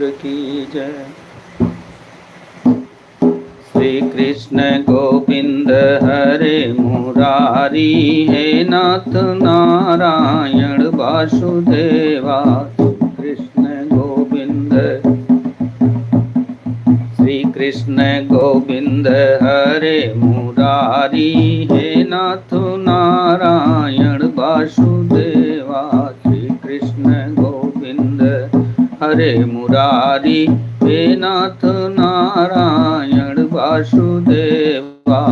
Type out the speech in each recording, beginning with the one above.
की जय। श्री कृष्ण गोविंद हरे मुरारी, हे नाथ नारायण वासुदेवा। कृष्ण गोविंद, श्री कृष्ण गोविंद हरे मुरारी, हे नाथ नारायण वासुदेवा। श्री कृष्ण गोविंद हरे मुरारी, हे नाथ नारायण वासुदेवा।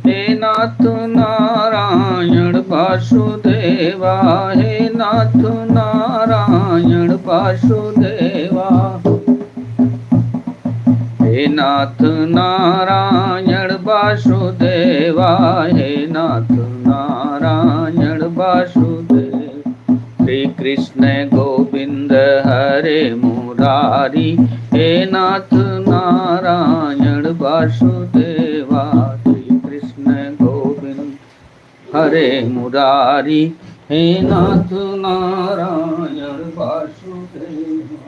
हे नाथ नारायण वासुदेवा, हे नाथ नारायण वासुदेवा। हे नाथ नारायण वासुदेवा, हे नाथ नारायण वासुदेवा। श्री कृष्ण गोविंद हरे मुरारी, हे नाथ नारायण वासुदेवा। श्री कृष्ण गोविंद हरे मुरारी, हे नाथ नारायण वासुदेवा।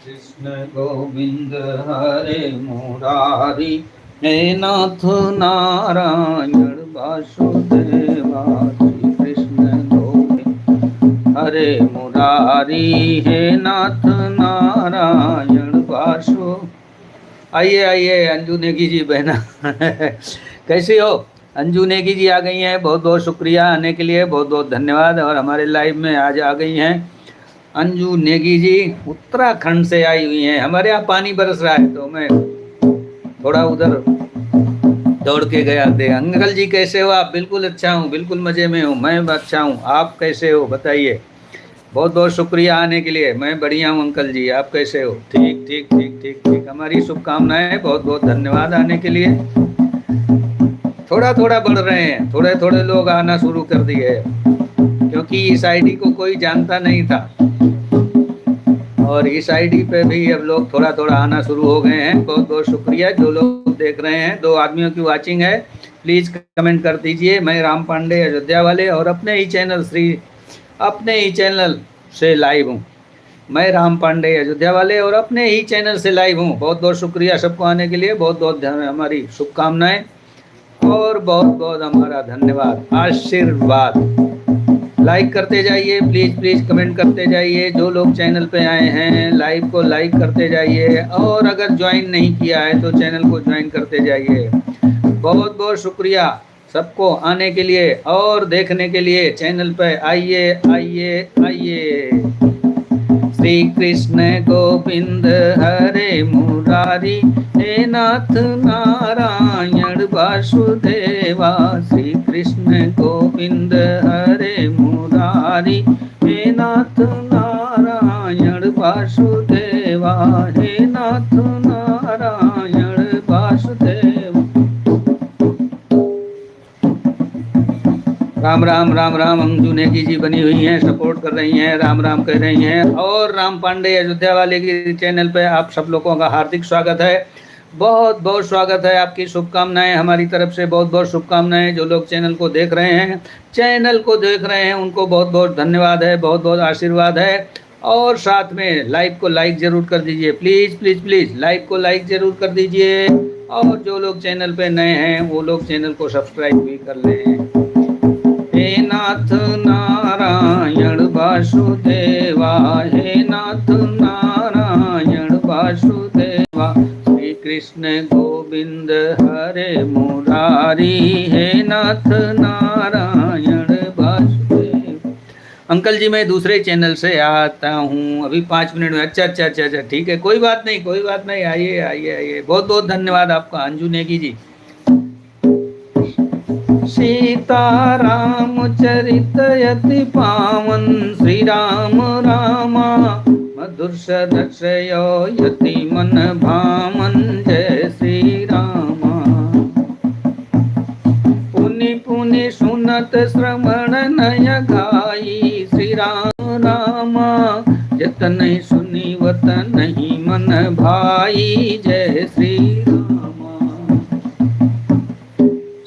कृष्ण गोविंद हरे मुरारी, हे नाथ नारायण वासुदेवा। श्री कृष्ण गोविंद हरे मुरारी, हे नाथ नारायण वासु। आइए आइए अंजू नेगी जी बहना कैसी हो? अंजू नेगी जी आ गई हैं, बहुत बहुत शुक्रिया आने के लिए, बहुत बहुत धन्यवाद। और हमारे लाइव में आज आ गई हैं अंजू नेगी जी, उत्तराखंड से आई हुई हैं। हमारे यहाँ पानी बरस रहा है तो मैं थोड़ा उधर दौड़ के गया थे। अंकल जी कैसे हो आप? बिल्कुल अच्छा हूँ, बिल्कुल मज़े में हूँ, मैं अच्छा हूँ। आप कैसे हो बताइए? बहुत बहुत शुक्रिया आने के लिए। मैं बढ़िया हूँ अंकल जी, आप कैसे हो? ठीक ठीक ठीक ठीक ठीक, हमारी शुभकामनाएं। बहुत बहुत धन्यवाद आने के लिए। थोड़ा थोड़ा बढ़ रहे हैं, थोड़े थोड़े लोग आना शुरू कर दिए, क्योंकि इस आईडी को कोई जानता नहीं था और इस आईडी पे भी अब लोग थोड़ा थोड़ा आना शुरू हो गए हैं। बहुत बहुत शुक्रिया जो लोग देख रहे हैं। 2 आदमियों की वाचिंग है, प्लीज़ कमेंट कर दीजिए। मैं राम पांडे अयोध्या वाले और अपने ही चैनल से लाइव हूँ। मैं राम पांडे अयोध्या वाले और अपने ही चैनल से लाइव हूँ। बहुत बहुत शुक्रिया सबको आने के लिए। बहुत बहुत हमारी शुभकामनाएं और बहुत बहुत हमारा धन्यवाद, आशीर्वाद। लाइक करते जाइए प्लीज़ प्लीज़, कमेंट करते जाइए। जो लोग चैनल पे आए हैं लाइव को लाइक करते जाइए, और अगर ज्वाइन नहीं किया है तो चैनल को ज्वाइन करते जाइए। बहुत बहुत शुक्रिया सबको आने के लिए और देखने के लिए। चैनल पे आइए आइए आइए। श्री कृष्ण गोविंद हरे मुरारी, हे नाथ नारायण वासुदेवा। श्री कृष्ण गोविंद हरे मुरारी, हे नाथ नारायण वासुदेवा, हे नाथ नारायण वासुदेवा। राम राम राम राम। अंजू नेगी जी बनी हुई हैं, सपोर्ट कर रही हैं, राम राम कह रही हैं। और राम पांडे अयोध्या वाले की चैनल पे आप सब लोगों का हार्दिक स्वागत है, बहुत बहुत स्वागत है। आपकी शुभकामनाएं हमारी तरफ से, बहुत बहुत शुभकामनाएं। जो लोग चैनल को देख रहे हैं उनको बहुत बहुत धन्यवाद है, बहुत बहुत आशीर्वाद है। और साथ में लाइव को लाइक ज़रूर कर दीजिए, प्लीज़ प्लीज़ प्लीज़ लाइव को लाइक ज़रूर कर दीजिए। और जो लोग चैनल पे नए हैं वो लोग चैनल को सब्सक्राइब भी कर लें। हे नाथ नारायण वासुदेवा, हे नाथ नारायण वासुदेवा। श्री कृष्ण गोविंद हरे मुरारी, हे नाथ नारायण वासुदेवा। अंकल जी मैं दूसरे चैनल से आता हूँ, अभी 5 मिनट में। अच्छा अच्छा अच्छा अच्छा, ठीक है, कोई बात नहीं, कोई बात नहीं, आइए आइए आइए, बहुत बहुत धन्यवाद आपका अंजू नेगी जी। सीताराम चरित यति पावन, श्री राम रामा मधुर सदस्यो यति मन भामन, जय श्री रामा। पुनि पुनि सुनत श्रवण नय गाई, श्री राम रामा जतन सुनी वतन नहीं मन भाई, जय श्री रामा।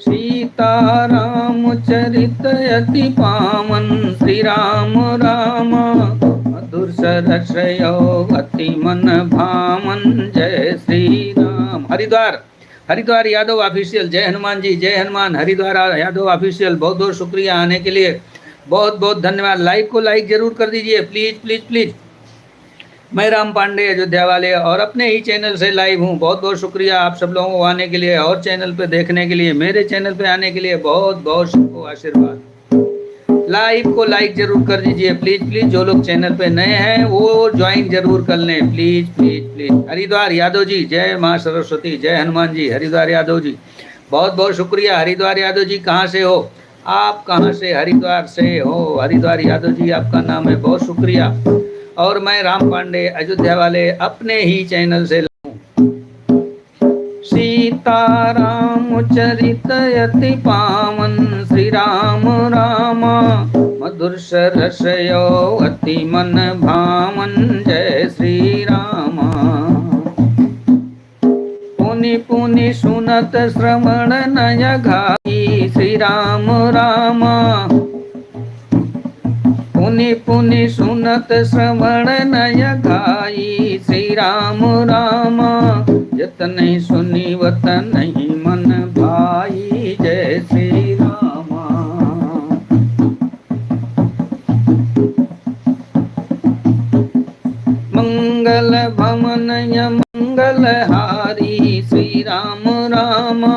सीताराम चरित अति पावन, श्री राम रामा मधुर सरसयो अति मन भामन, जय श्री राम। हरिद्वार हरिद्वार यादव ऑफिशियल, जय हनुमान जी, जय हनुमान। हरिद्वार यादव ऑफिशियल, बहुत बहुत शुक्रिया आने के लिए, बहुत बहुत धन्यवाद। लाइक को लाइक जरूर कर दीजिए प्लीज प्लीज प्लीज। मैं राम पांडे अयोध्या वाले और अपने ही चैनल से लाइव हूँ। बहुत बहुत शुक्रिया आप सब लोगों को आने के लिए और चैनल पे देखने के लिए, मेरे चैनल पे आने के लिए बहुत बहुत सबको आशीर्वाद। लाइव को लाइक जरूर कर दीजिए प्लीज प्लीज। जो लोग चैनल पे नए हैं वो ज्वाइन जरूर कर लें please please please. Haridwar Yadav ji, जय माँ सरस्वती, जय हनुमान जी। हरिद्वार यादव जी बहुत बहुत शुक्रिया। हरिद्वार यादव जी कहाँ से हो आप? कहाँ से? हरिद्वार से हो हरिद्वार यादव जी, आपका नाम है, बहुत शुक्रिया। और मैं राम पांडे अयोध्या वाले अपने ही चैनल से सीताराम चरित अति पावन, श्री राम रामा मधुर सरसयो अति मन भामन, जय श्री रामा। पुनि पुनि सुनत श्रवण नय गाई, श्री राम रामा पुनि पुनि सुनत श्रवण नय गाई, श्री राम रामा जतन सुनी वतन नहीं मन भाई, जय श्री रामा। मंगल भवन मंगल हारी, श्री राम रामा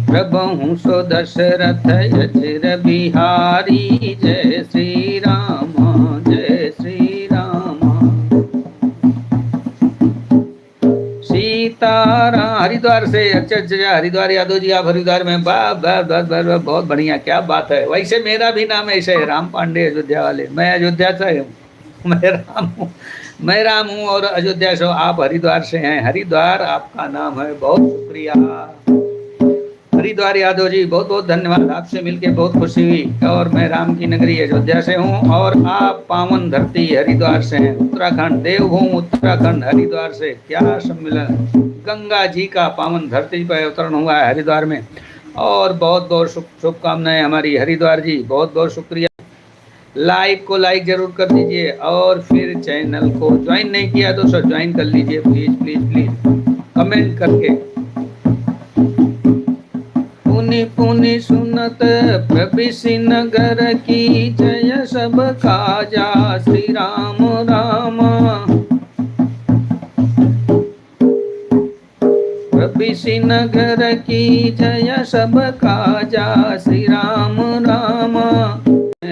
प्रभु सो दशरथ अचिर बिहारी, जय श्री राम, जय श्री राम। सीताराम हरिद्वार से, अच्छा अच्छा हरिद्वार यादव जी, आप हरिद्वार में, बहुत बढ़िया, क्या बात है। वैसे मेरा भी नाम ऐसे है, राम पांडे अयोध्या वाले। मैं अयोध्या से हूँ, मैं राम हूँ और अयोध्या से। आप हरिद्वार से हैं, हरिद्वार आपका नाम है, बहुत शुक्रिया हरिद्वार यादव जी, बहुत बहुत धन्यवाद। आपसे मिलके बहुत खुशी हुई। और मैं राम की नगरी अयोध्या से हूँ और आप पावन धरती हरिद्वार से हैं, उत्तराखंड, देवभूमि उत्तराखंड, हरिद्वार से। क्या सम्मिलन, गंगा जी का पावन धरती पर अवतरण हुआ है हरिद्वार में। और बहुत बहुत शुभकामनाएं हमारी हरिद्वार जी, बहुत बहुत शुक्रिया। लाइक को लाइक जरूर कर दीजिए और फिर चैनल को ज्वाइन नहीं किया तो सर ज्वाइन कर लीजिए प्लीज प्लीज प्लीज, कमेंट करके। पुनि पुनि सुनत प्रभिषि नगर की, जय सब काजा, श्री राम रामा प्रभिषि नगर की, जय सब काजा, श्री राम रामा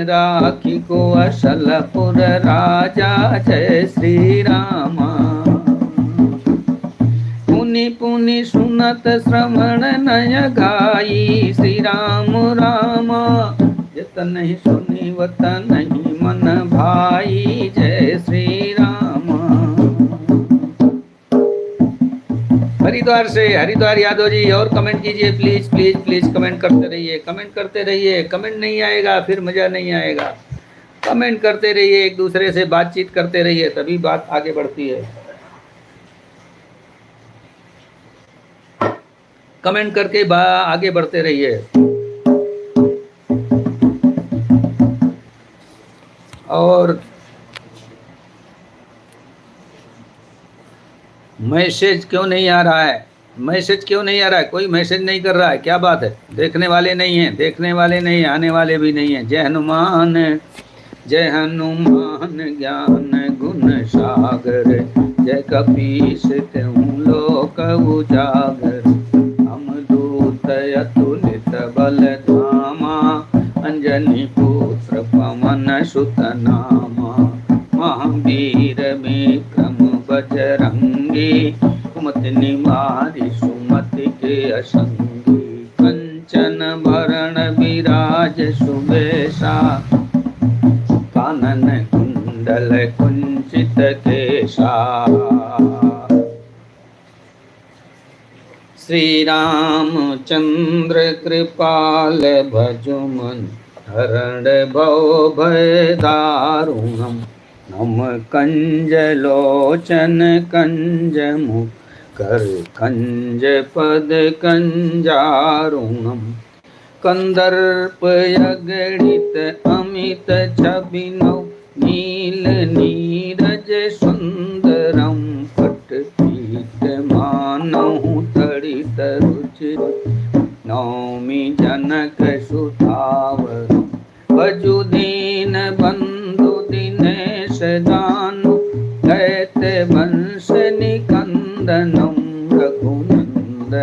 राखी को अशलपुर राजा, जय श्री रामा। पुनि पुनि सुनत श्रवण नय गाई, श्री राम रामा जतन सुनी वतन नहीं मन भाई, जय श्री रामा। हरिद्वार से हरिद्वार यादव जी, और कमेंट कीजिए प्लीज प्लीज प्लीज, कमेंट करते रहिए, कमेंट करते रहिए। कमेंट नहीं आएगा फिर मजा नहीं आएगा। कमेंट करते रहिए, एक दूसरे से बातचीत करते रहिए, तभी बात आगे बढ़ती है। कमेंट करके आगे बढ़ते रहिए। और मैसेज क्यों नहीं आ रहा है? मैसेज क्यों नहीं आ रहा है? कोई मैसेज नहीं कर रहा है, क्या बात है? देखने वाले नहीं हैं, देखने वाले नहीं, आने वाले भी नहीं हैं। जय हनुमान, जय हनुमान ज्ञान गुण सागर, जय कपीस त्यों लोक उजागर, हम दूत अतुलित बल धामा, अंजनी पुत्र पवन सुत नामा, महावीर विक्रम बजरंगी, कुमति निवारी सुमति के असंगी, कंचन भरण विराज सुबेशा, कानन कुंडल कुंचित केशा। श्री रामचंद्र कृपाल भजुमन, हरण भव भय दारुणम, नम कंज लोचन कंज मुख, कर कंज पद कंजारुणम, कंदर्प यगणित अमित छबिनौ, नील नीरज सुंदरम, पट पीत मानहु तड़ित रुचिर, नौमि जनक सुतावरम, भजु दीन बंधु दिनेश दानु, दैत्य वंश निकंदनम, रघुनंदयानंद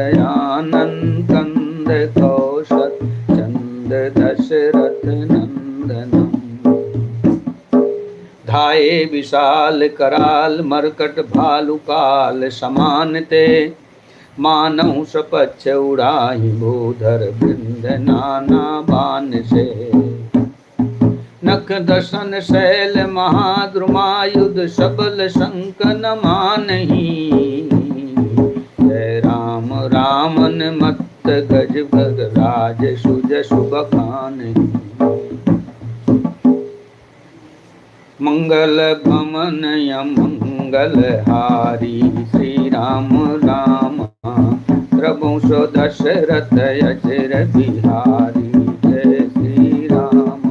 कंद कौशल चंद दशरथ नंदनम। धाये विशाल कराल, मरकट भालु काल समान ते, मानव सपच्छ उड़ाई भूधर बृंद नाना बान से, नख दशन शैल महाद्रुमायुध, सबल शंक न मानही, जय राम रामन मत गज भग राज, सुज शुभ खानहि, मंगल भमन मंगल हारी, श्री राम राम प्रभु सो दशरथ अजर बिहारी, जय श्री राम।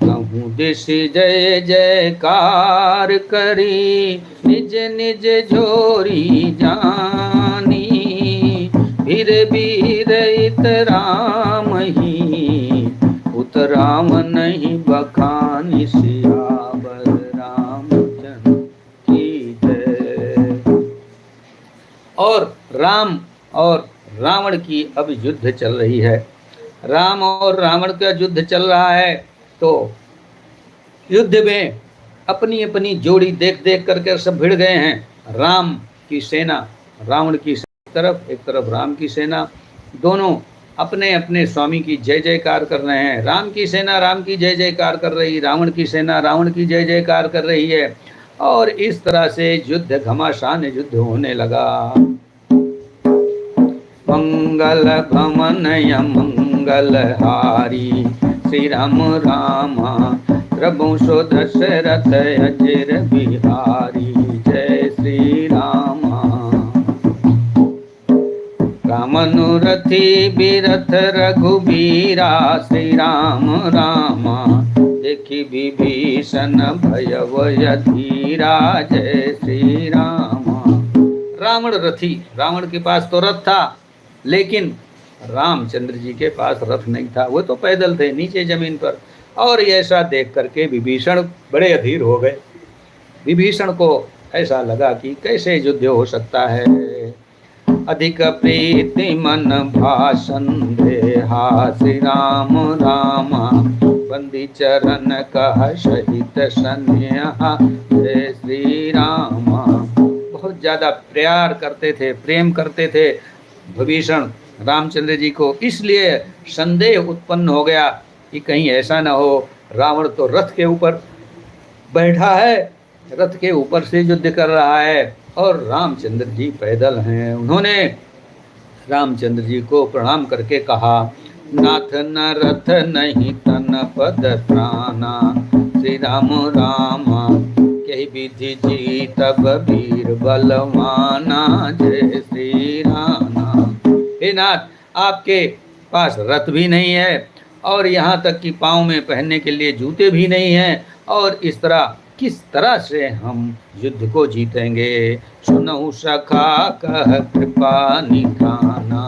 कहूँ दिश जय जयकार करी, निज निज झोरी जानी, फिर बीर इत राम ही, उत राम नहीं बखानी, सियावर रामचंद्र की जय। और राम और रावण की अब युद्ध चल रही है। राम और रावण का युद्ध चल रहा है, तो युद्ध में अपनी अपनी जोड़ी देख देख करके सब भिड़ गए हैं। राम की सेना रावण की तरफ, एक तरफ राम की सेना, दोनों अपने अपने स्वामी की जय जयकार कर रहे हैं। राम की सेना राम की जय जयकार कर रही, रावण की सेना रावण की जय जयकार कर रही है। और इस तरह से युद्ध घमासान युद्ध होने लगा। मंगल भवन मंगल हारी, श्री राम रामा प्रभु सो दशरथ अजर बिहारी, जय श्री रामा। रामनुरथी बिरथ रघुबीरा, श्री राम रामा देखी विभीषण भय धीरा, जय श्री रामा। रावण रथी, रावण के पास तो रथ था, लेकिन रामचंद्र जी के पास रथ नहीं था, वो तो पैदल थे नीचे जमीन पर। और ऐसा देख करके विभीषण बड़े अधीर हो गए। विभीषण को ऐसा लगा कि कैसे युद्ध हो सकता है। अधिक प्रीति मन भाषण देहा, श्री राम रामा बंदी चरण कह सहित स्नेहा, जय श्री रामा। बहुत ज़्यादा प्यार करते थे, प्रेम करते थे विभीषण रामचंद्र जी को। इसलिए संदेह उत्पन्न हो गया कि कहीं ऐसा ना हो रावण तो रथ के ऊपर बैठा है, रथ के ऊपर से युद्ध कर रहा है और रामचंद्र जी पैदल हैं। उन्होंने रामचंद्र जी को प्रणाम करके कहा, नाथ न रथ नहीं तन पद प्राणा, श्री राम रामा कही विधि जी तब वीर बलवाना, जय श्री रामा। हे नाथ, आपके पास रथ भी नहीं है और यहाँ तक कि पाँव में पहनने के लिए जूते भी नहीं हैं, और इस तरह किस तरह से हम युद्ध को जीतेंगे। सुनहु सखा कह कृपा निधाना,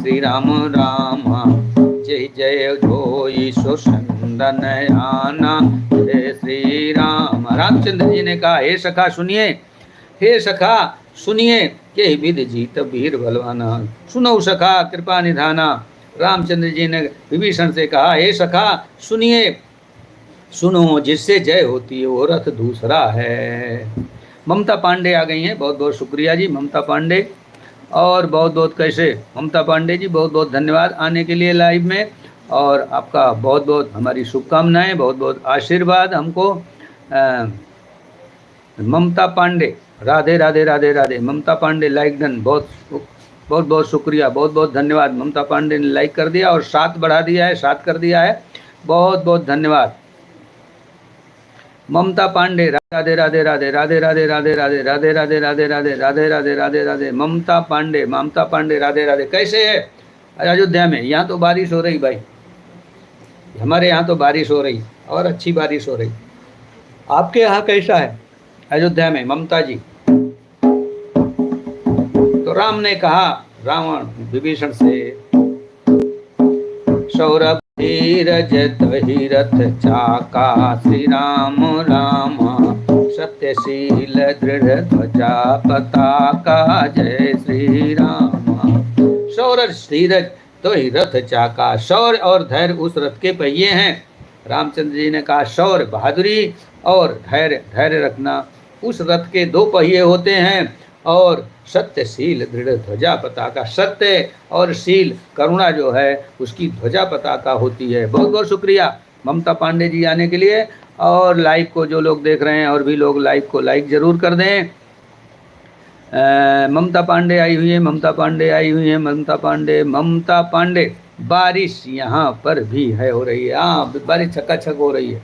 श्री राम रामा जय जय जोई सो संदन आना, जय श्री राम। रामचंद्र जी ने कहा, हे सखा सुनिए, हे सखा सुनिए, के विधि जीत वीर बलवाना। सुनो सखा कृपा निधाना, रामचंद्र जी ने विभीषण से कहा, हे सखा सुनिए, सुनो, जिससे जय होती है वो रथ दूसरा है। ममता पांडे आ गई हैं, बहुत बहुत शुक्रिया जी ममता पांडे। और बहुत बहुत कैसे ममता पांडे जी, बहुत बहुत धन्यवाद आने के लिए लाइव में। और आपका बहुत बहुत हमारी शुभकामनाएं, बहुत बहुत आशीर्वाद हमको। ममता पांडे, राधे राधे राधे राधे। ममता पांडे लाइक डन, बहुत बहुत बहुत शुक्रिया, बहुत बहुत धन्यवाद। ममता पांडे ने लाइक कर दिया और 7 बढ़ा दिया है, 7 कर दिया है, बहुत बहुत धन्यवाद ममता पांडे। राधे राधे राधे राधे राधे राधे राधे राधे राधे राधे राधे राधे राधे राधे राधे। ममता पांडे, ममता पांडे, राधे राधे। कैसे है अयोध्या में? यहाँ तो बारिश हो रही भाई, हमारे यहाँ तो बारिश हो रही और अच्छी बारिश हो रही। आपके यहाँ कैसा है अयोध्या में ममता जी? तो राम ने कहा, रावण विभीषण से, सौरभ धीरज दही रथ चाका, श्री राम रामा सत्यशील दृढ़ ध्वजा पताका, जय श्री रामा। सौरभ धीरज दही रथ चाका, शौर्य और धैर्य उस रथ के पहिए हैं। रामचंद्र जी ने कहा शौर्य बहादुरी और धैर्य, धैर्य रखना उस रथ के 2 पहिए होते हैं। और सत्यशील दृढ़ ध्वजा पताका, सत्य और शील करुणा जो है उसकी ध्वजा पताका होती है। बहुत बहुत शुक्रिया ममता पांडे जी आने के लिए। और लाइव को जो लोग देख रहे हैं और भी लोग लाइव को लाइक जरूर कर दें। ममता पांडे आई हुई है, ममता पांडे आई हुई है, ममता पांडे, ममता पांडे। बारिश यहाँ पर भी है, हो रही है। हाँ, बारिश छक्का हो रही है,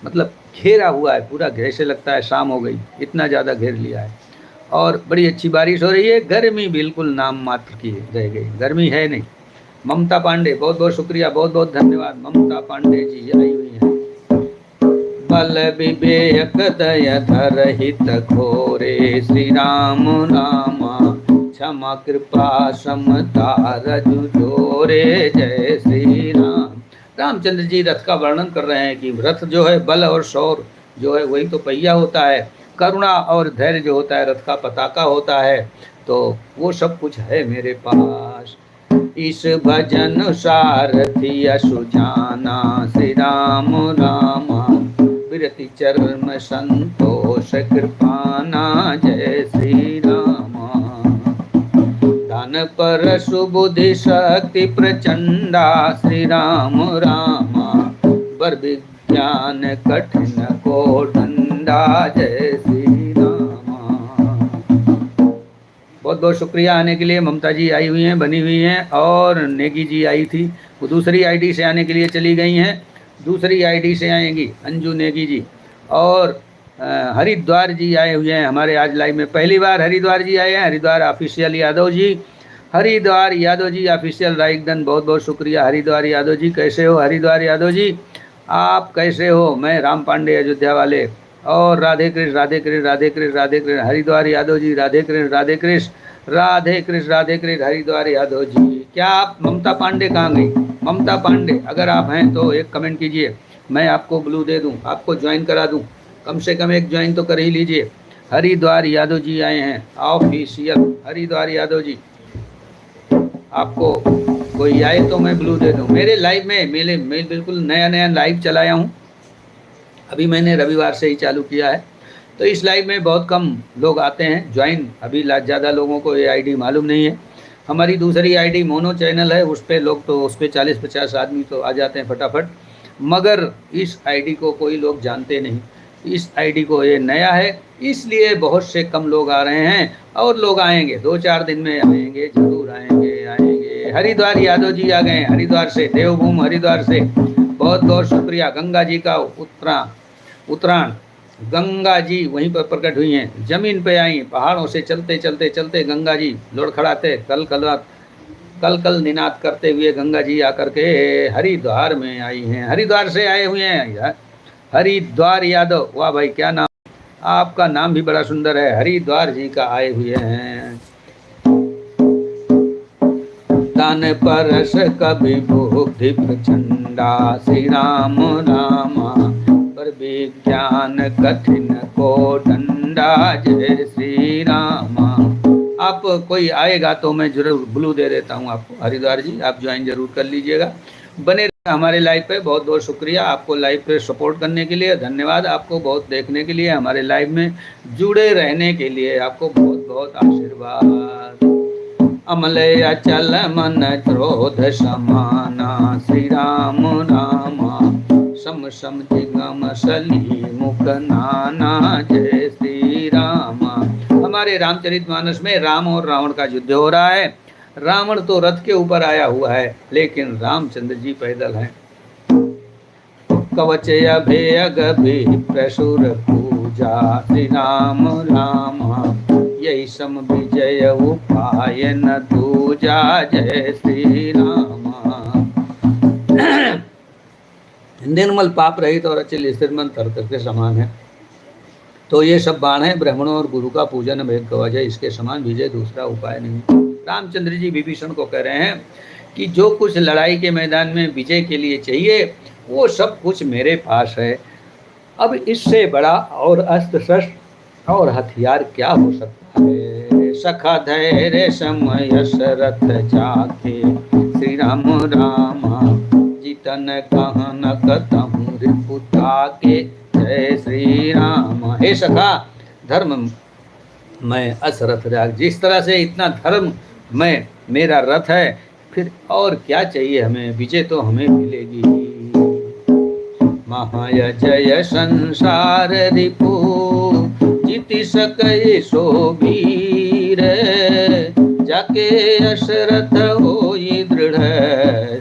मतलब घेरा हुआ है पूरा, जैसे लगता है शाम हो गई, इतना ज़्यादा घेर लिया है। और बड़ी अच्छी बारिश हो रही है। गर्मी बिल्कुल नाम मात्र की रह गई, गर्मी है नहीं। ममता पांडे, बहुत बहुत शुक्रिया, बहुत बहुत धन्यवाद। ममता पांडे जी आई हुई हैं। बल विवेक दया धर हित घोरे, श्री राम रामा क्षमा कृपा समता रजु जोरे, जय श्री राम। रामचंद्र जी रथ का वर्णन कर रहे हैं कि रथ जो है बल और शौर्य जो है वही तो पहिया होता है, करुणा और धैर्य जो होता है रथ का पताका होता है। तो वो सब कुछ है मेरे पास। इस भजन सारथी सुजाना, श्री राम रामा विरति चरण संतोष कृपाना, जय श्री रामा। दान पर सुबुद्धि शक्ति प्रचंडा, श्री राम रामा वर विज्ञान कठिन को डंडा, जय श्री रामा। बहुत बहुत शुक्रिया आने के लिए। ममता जी आई हुई हैं, बनी हुई हैं। और नेगी जी आई थी, वो दूसरी आईडी से आने के लिए चली गई हैं, दूसरी आईडी से आएंगी अंजू नेगी जी। और हरिद्वार जी आए हुए हैं हमारे आज लाइव में, पहली बार हरिद्वार जी आए हैं। हरिद्वार ऑफिशियल यादव जी, हरिद्वार यादव जी ऑफिशियल राइकदन, बहुत बहुत शुक्रिया हरिद्वार यादव जी। कैसे हो हरिद्वार यादव जी, आप कैसे हो? मैं राम पांडे अयोध्या वाले। और राधे कृष्ण राधे कृष्ण राधे कृष्ण राधे कृष्ण। हरिद्वार यादव जी राधे कृष्ण राधे कृष्ण राधे कृष्ण राधे कृष्ण। हरिद्वार यादव जी, क्या आप? ममता पांडे कहाँ गई? ममता पांडे अगर आप हैं तो एक कमेंट कीजिए, मैं आपको ब्लू दे दूं, आपको ज्वाइन करा दूं, कम से कम एक ज्वाइन तो कर ही लीजिए। हरिद्वार यादव जी आए हैं ऑफिशियल। हरिद्वार यादव जी, आपको कोई आए तो मैं ब्लू दे दूं। मेरे लाइव में मैं बिल्कुल नया नया लाइव चलाया हूं, अभी मैंने रविवार से ही चालू किया है। तो इस लाइव में बहुत कम लोग आते हैं ज्वाइन, अभी ज़्यादा लोगों को ये आईडी मालूम नहीं है। हमारी दूसरी आईडी मोनो चैनल है, उस पर लोग तो उस पर 40-50 आदमी तो आ जाते हैं फटाफट, मगर इस आईडी को कोई लोग जानते नहीं। इस आईडी को ये नया है, इसलिए बहुत से कम लोग आ रहे हैं। और लोग आएंगे, 2-4 दिन में आएंगे, जरूर आएंगे आएंगे। हरिद्वार यादव जी आ गए हरिद्वार से, देवभूमि हरिद्वार से, बहुत बहुत शुक्रिया। गंगा जी का उत्तरायण, गंगा जी वहीं पर प्रकट हुई हैं, जमीन पे आई, पहाड़ों से चलते चलते चलते गंगा जी लुढ़खड़ाते कल कल निनाद करते हुए गंगा जी आकर के हरिद्वार में आई हैं। हरिद्वार से आए हुए हैं हरिद्वार यादव, वाह भाई क्या नाम, आपका नाम भी बड़ा सुंदर है। हरिद्वार जी का आए हुए हैं। दान परस कवि बुद्धि प्रचंडा, श्री राम रामा पर विज्ञान कठिन को डंडा, जय श्री रामा। आप कोई आएगा तो मैं जरूर ब्लू दे देता हूँ आपको। हरिद्वार जी आप ज्वाइन जरूर कर लीजिएगा, बने रहिए हमारे लाइव पे। बहुत बहुत शुक्रिया आपको लाइव पे सपोर्ट करने के लिए, धन्यवाद आपको बहुत देखने के लिए, हमारे लाइव में जुड़े रहने के लिए आपको बहुत बहुत आशीर्वाद। अमले अचल मन क्रोध समाना, श्री राम रामा सम सम जिगम सली मुख नाना, जय श्री रामा। हमारे रामचरितमानस में राम और रावण का युद्ध हो रहा है। रावण तो रथ के ऊपर आया हुआ है, लेकिन रामचंद्र जी पैदल हैं। कवच अभय गभि प्रसुर पूजा, श्री राम रामा यही सम विजय उपाय न दूजा, जय श्री रामा। निर्मल पाप रहित और अचल स्थिर मन तर्क के समान है। तो ये सब बाण है, ब्राह्मणों और गुरु का पूजन भेद कवच है, इसके समान विजय दूसरा उपाय नहीं। रामचंद्र जी विभीषण को कह रहे हैं कि जो कुछ लड़ाई के मैदान में विजय के लिए चाहिए वो सब कुछ मेरे पास है। अब इससे बड़ा और अस्त्र शस्त्र और हथियार क्या हो सकता है। सखा धैर्य समय रथ जाके, श्री राम रामा जितन कहन कतहु रिपुता के, जय श्री राम। हे सखा धर्म मैं असरथ राग, जिस तरह से इतना धर्म मैं मेरा रथ है, फिर और क्या चाहिए हमें, विजय तो हमें मिलेगी। महाय जय संसार रिपु, जीति सकै सो वीर, जाके अशरथ होई दृढ़,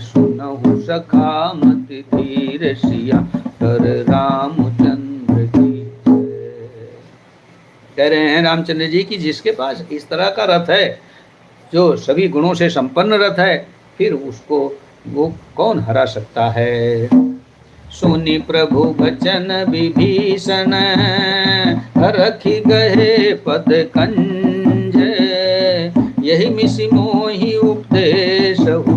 सुनहु सखा मत धीर, सिया कर रामचंद्र की। कह रहे हैं रामचंद्र जी की जिसके पास इस तरह का रथ है, जो सभी गुणों से संपन्न रथ है, फिर उसको वो कौन हरा सकता है। सुनि प्रभु बचन विभीषण, रखी गए पद कंज, यही मिसि मोहि उपदेश हु,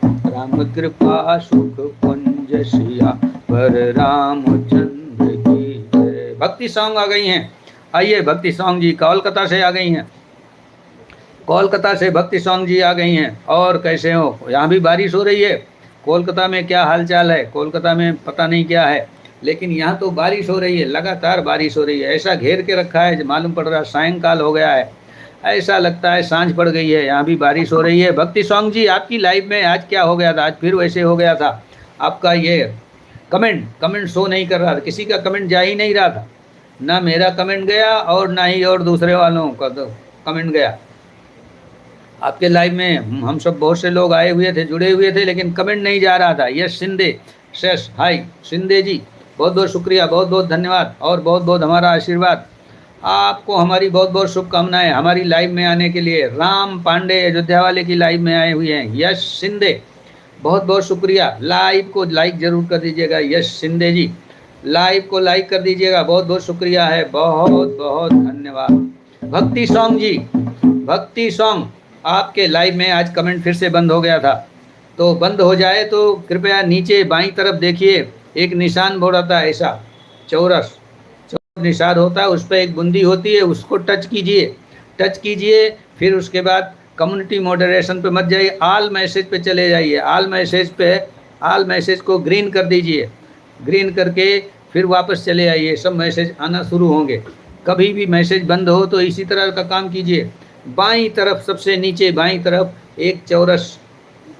राम कृपा सुख पुंज, सिया पर रामचंद्र की। भक्ति सॉन्ग आ गई हैं, आइए भक्ति सॉन्ग जी कोलकाता से आ गई हैं, कोलकाता से भक्ति सॉन्ग जी आ गई हैं। और कैसे हो, यहाँ भी बारिश हो रही है। कोलकाता में क्या हालचाल है, कोलकाता में पता नहीं क्या है, लेकिन यहाँ तो बारिश हो रही है, लगातार बारिश हो रही है। ऐसा घेर के रखा है, मालूम पड़ रहा है सायंकाल हो गया है, ऐसा लगता है सांझ पड़ गई है। यहाँ भी बारिश हो रही है। भक्ति सॉन्ग जी आपकी लाइव में आज क्या हो गया था, आज फिर वैसे हो गया था। आपका ये कमेंट शो नहीं कर रहा था, किसी का कमेंट जा ही नहीं रहा था, ना मेरा कमेंट गया और ना ही और दूसरे वालों का तो कमेंट गया। आपके लाइव में हम सब बहुत से लोग आए हुए थे, जुड़े हुए थे, लेकिन कमेंट नहीं जा रहा था। यश शिंदे शेष, हाय शिंदे जी, बहुत बहुत शुक्रिया, बहुत बहुत धन्यवाद और बहुत बहुत हमारा आशीर्वाद। आपको हमारी बहुत बहुत शुभकामनाएं हमारी लाइव में आने के लिए। राम पांडे अयोध्या वाले की लाइव में आए हुए हैं। यश शिंदे बहुत बहुत शुक्रिया, लाइव को लाइक जरूर कर दीजिएगा। यश शिंदे जी लाइव को लाइक कर दीजिएगा, बहुत बहुत शुक्रिया है, बहुत बहुत धन्यवाद। भक्ति सॉन्ग जी, भक्ति सॉन्ग आपके लाइव में आज कमेंट फिर से बंद हो गया था, तो बंद हो जाए तो कृपया नीचे बाईं तरफ देखिए, एक निशान बोर्ड आता है, ऐसा चौरस निशान होता है, उस पर एक बूंदी होती है, उसको टच कीजिए, फिर उसके बाद कम्युनिटी मॉडरेशन पे मत जाइए, ऑल मैसेज पे चले जाइए। ऑल मैसेज को ग्रीन कर दीजिए, ग्रीन करके फिर वापस चले आइए, सब मैसेज आना शुरू होंगे। कभी भी मैसेज बंद हो तो इसी तरह का काम कीजिए। बाईं तरफ सबसे नीचे बाईं तरफ एक चौरस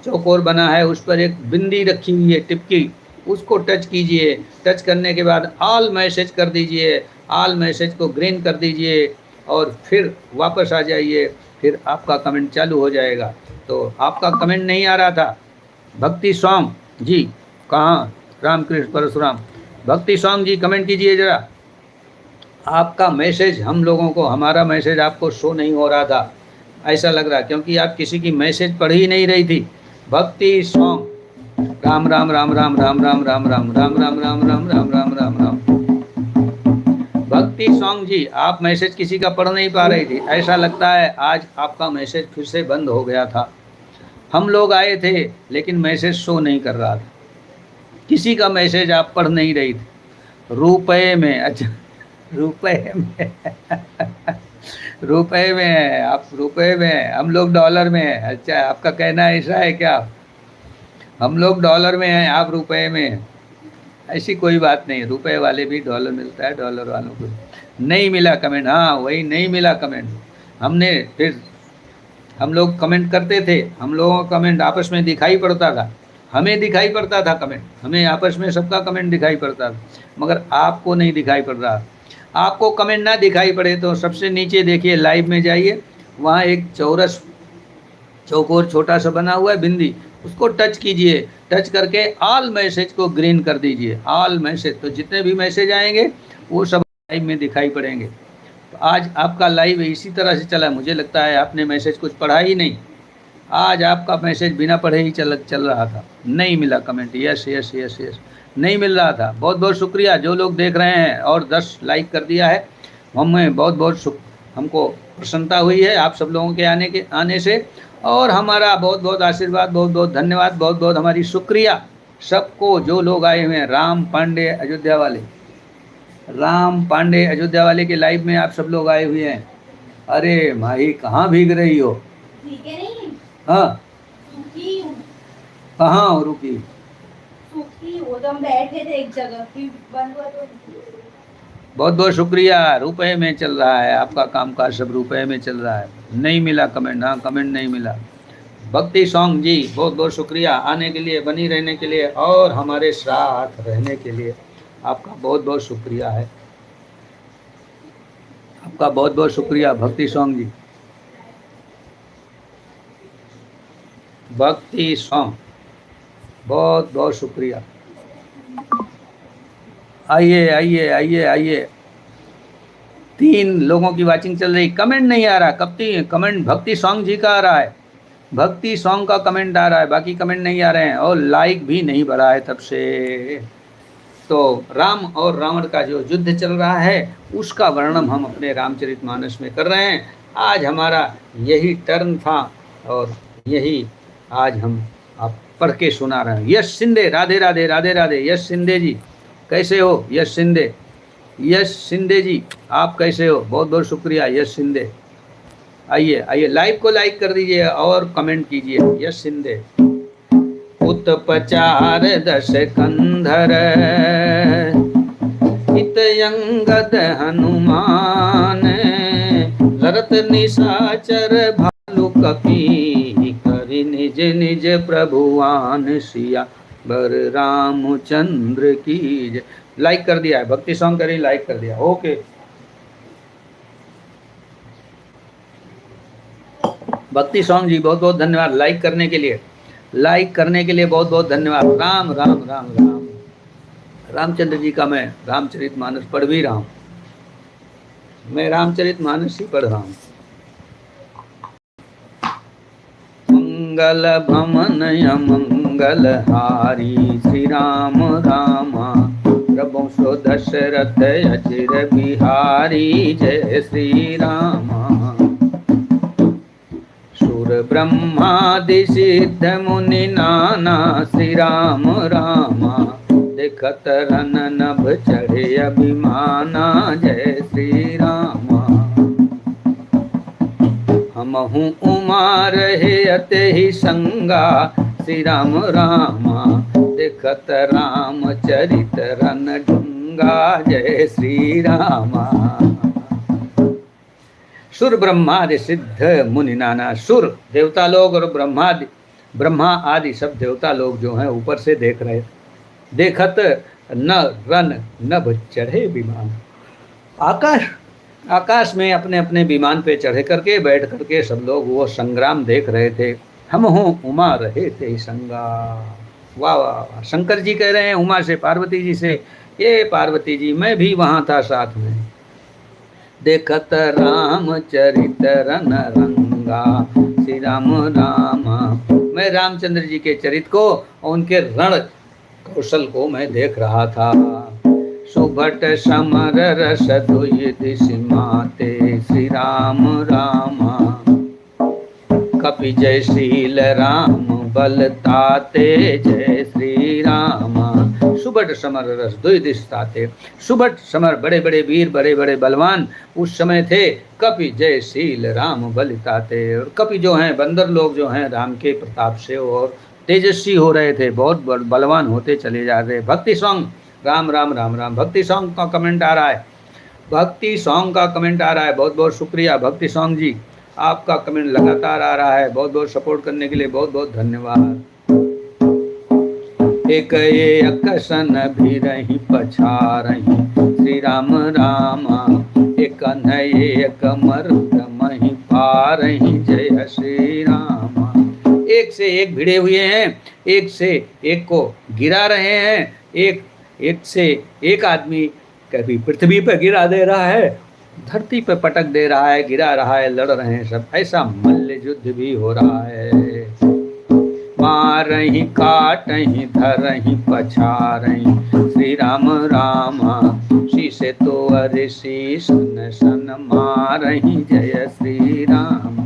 चौकोर बना है, उस पर एक बिंदी रखी हुई है टिपकी, उसको टच कीजिए। टच करने के बाद ऑल मैसेज कर दीजिए, ऑल मैसेज को ग्रीन कर दीजिए और फिर वापस आ जाइए, फिर आपका कमेंट चालू हो जाएगा। तो आपका कमेंट नहीं आ रहा था। भक्ति सॉन्ग जी कहाँ, रामकृष्ण परशुराम, भक्ति सॉन्ग जी कमेंट कीजिए ज़रा। आपका मैसेज हम लोगों को, हमारा मैसेज आपको शो नहीं हो रहा था, ऐसा लग रहा, क्योंकि आप किसी की मैसेज पढ़ ही नहीं रही थी। भक्ति सॉन्ग राम राम राम राम राम राम राम राम राम राम राम राम राम राम राम राम। भक्ति सॉन्ग जी आप मैसेज किसी का पढ़ नहीं पा रही थी, ऐसा लगता है आज आपका मैसेज फिर से बंद हो गया था। हम लोग आए थे लेकिन मैसेज शो नहीं कर रहा था, किसी का मैसेज आप पढ़ नहीं रही थी। रुपए में, अच्छा रुपए में रुपए में है, आप रुपए में है, हम लोग डॉलर में है। अच्छा, आपका कहना ऐसा है क्या? हम लोग डॉलर में हैं, आप रुपए में हैं। ऐसी कोई बात नहीं, रुपए वाले भी डॉलर मिलता है, डॉलर वालों को नहीं मिला कमेंट। हाँ वही, नहीं मिला कमेंट। हमने फिर हम लोग कमेंट करते थे, हम लोगों का कमेंट आपस में दिखाई पड़ता था, हमें दिखाई पड़ता था कमेंट, हमें आपस में सबका कमेंट दिखाई पड़ता था, मगर आपको नहीं दिखाई पड़ रहा। आपको कमेंट ना दिखाई पड़े तो सबसे नीचे देखिए, लाइव में जाइए, वहाँ एक चौरस चौकोर छोटा सा बना हुआ है बिंदी, उसको टच कीजिए, टच करके ऑल मैसेज को ग्रीन कर दीजिए, ऑल मैसेज, तो जितने भी मैसेज आएंगे वो सब लाइव में दिखाई पड़ेंगे। तो आज आपका लाइव इसी तरह से चला, मुझे लगता है आपने मैसेज कुछ पढ़ा ही नहीं, आज आपका मैसेज बिना पढ़े ही चल रहा था। नहीं मिला comment, yes yes yes yes, नहीं मिल रहा था। बहुत बहुत शुक्रिया जो लोग देख रहे हैं और 10 लाइक कर दिया है, हमें बहुत बहुत हमको प्रसन्नता हुई है आप सब लोगों के आने से, और हमारा बहुत बहुत आशीर्वाद, बहुत बहुत धन्यवाद, बहुत बहुत हमारी शुक्रिया सबको जो लोग आए हुए हैं। राम पांडे अयोध्या वाले, राम पांडे अयोध्या वाले के लाइव में आप सब लोग आए हुए हैं। अरे माही कहाँ भीग रही हो? हाँ कहाँ हो रुकी? वो तो हम बैठे थे एक जगह, फिर बंद हुआ तो। बहुत बहुत शुक्रिया, रुपए में चल रहा है आपका कामकाज, सब रुपए में चल रहा है। नहीं मिला कमेंट, हाँ कमेंट नहीं मिला। भक्ति सॉन्ग जी बहुत बहुत शुक्रिया आने के लिए, बनी रहने के लिए और हमारे साथ रहने के लिए, आपका बहुत बहुत शुक्रिया है, आपका बहुत बहुत शुक्रिया भक्ति सॉन्ग जी, भक्ति सॉन्ग बहुत बहुत शुक्रिया। आइए आइए आइए आइए, 3 लोगों की वाचिंग चल रही, कमेंट नहीं आ रहा, कमेंट भक्ति सॉन्ग जी का आ रहा है, भक्ति सॉन्ग का कमेंट आ रहा है, बाकी कमेंट नहीं आ रहे हैं, और लाइक भी नहीं बढ़ा है तब से। तो राम और रावण का जो युद्ध चल रहा है उसका वर्णन हम अपने रामचरितमानस में कर रहे हैं। आज हमारा यही टर्न था और यही आज हम आप पढ़ के सुना रहे हैं। यश शिंदे, राधे राधे राधे राधे। यश शिंदे जी कैसे हो? यश शिंदे, यश शिंदे जी आप कैसे हो? बहुत बहुत शुक्रिया यश शिंदे। आइए आइए, लाइव को लाइक कर दीजिए और कमेंट कीजिए। यश शिंदे। उत्पचार दश कंधर हितयंगद हनुमान, लरत निशाचर भालु कपी, करि निज निज प्रभुआन सिया बर रामचंद्र की जय। लाइक कर दिया है, भक्ति सॉन्ग करी, लाइक कर दिया, ओके। भक्ति सॉन्ग जी बहुत बहुत धन्यवाद लाइक करने के लिए, लाइक करने के लिए बहुत बहुत धन्यवाद। राम राम राम राम, रामचंद्र जी का मैं रामचरितमानस पढ़ भी रहा हूँ, मैं रामचरितमानस ही पढ़ रहा हूँ। मंगल भमन मंगल हारी, श्री राम रामा प्रभु सो दशरथ अचिर बिहारी, जय श्री रामा। सुर ब्रह्मादि सिद्ध मुनि नाना, श्री राम रामा देखत रन नभ चढ़े अभिमाना, जय श्री रामा। हमहु उमा रहे अते ही संगा, श्री राम रामा देखत राम चरित रन ढूंगा, जय श्री रामा। सुर ब्रह्मादि सिद्ध मुनि नाना, सुर देवता लोग और ब्रह्मा आदि सब देवता लोग जो हैं ऊपर से देख रहे, देखत न रन नभ चढ़े विमान, आकाश में अपने अपने विमान पे चढ़े करके बैठ करके सब लोग वो संग्राम देख रहे थे। हम हो उमा रहे थे संगा। वाह वाह वाह, शंकर जी कह रहे हैं उमा से, पार्वती जी से, ये पार्वती जी मैं भी वहाँ था साथ में। देखत राम चरित रन रंगा, श्री राम रामा मैं रामचंद्र जी के चरित को और उनके रण कौशल को मैं देख रहा था। सुभट समर रस दुई दिशि माते, श्री राम रामा कपि जयशील राम बल ताते, जय श्री रामा। सुबट समर रस दुई दिश ताते। सुबट समर बड़े बड़े वीर, बड़े बड़े बलवान उस समय थे। कपि जयशील राम बलिताते। और कपि जो हैं, बंदर लोग जो हैं, राम के प्रताप से और तेजस्वी हो रहे थे, बहुत बलवान होते चले जा रहे। भक्ति सॉन्ग, राम राम राम राम। भक्ति सॉन्ग का कमेंट आ रहा है, भक्ति सॉन्ग का कमेंट आ रहा है। बहुत बहुत शुक्रिया भक्ति सॉन्ग जी, आपका कमेंट लगातार आ रहा है। बहुत बहुत सपोर्ट करने के लिए बहुत बहुत धन्यवाद। एक सन भी रही पछारही, श्री राम रामा एक नये मरुद मही पारही, जय श्री रामा। एक से एक भिड़े हुए हैं, एक से एक को गिरा रहे हैं। एक से एक आदमी कभी पृथ्वी पर गिरा दे रहा है, धरती पर पटक दे रहा है, गिरा रहा है, लड़ रहे हैं सब। ऐसा मल्ल युद्ध भी हो रहा है। मारही काटही धरही पछारही, श्री राम रामा शीशे तो अरे शीशन सन मारही, जय श्री राम।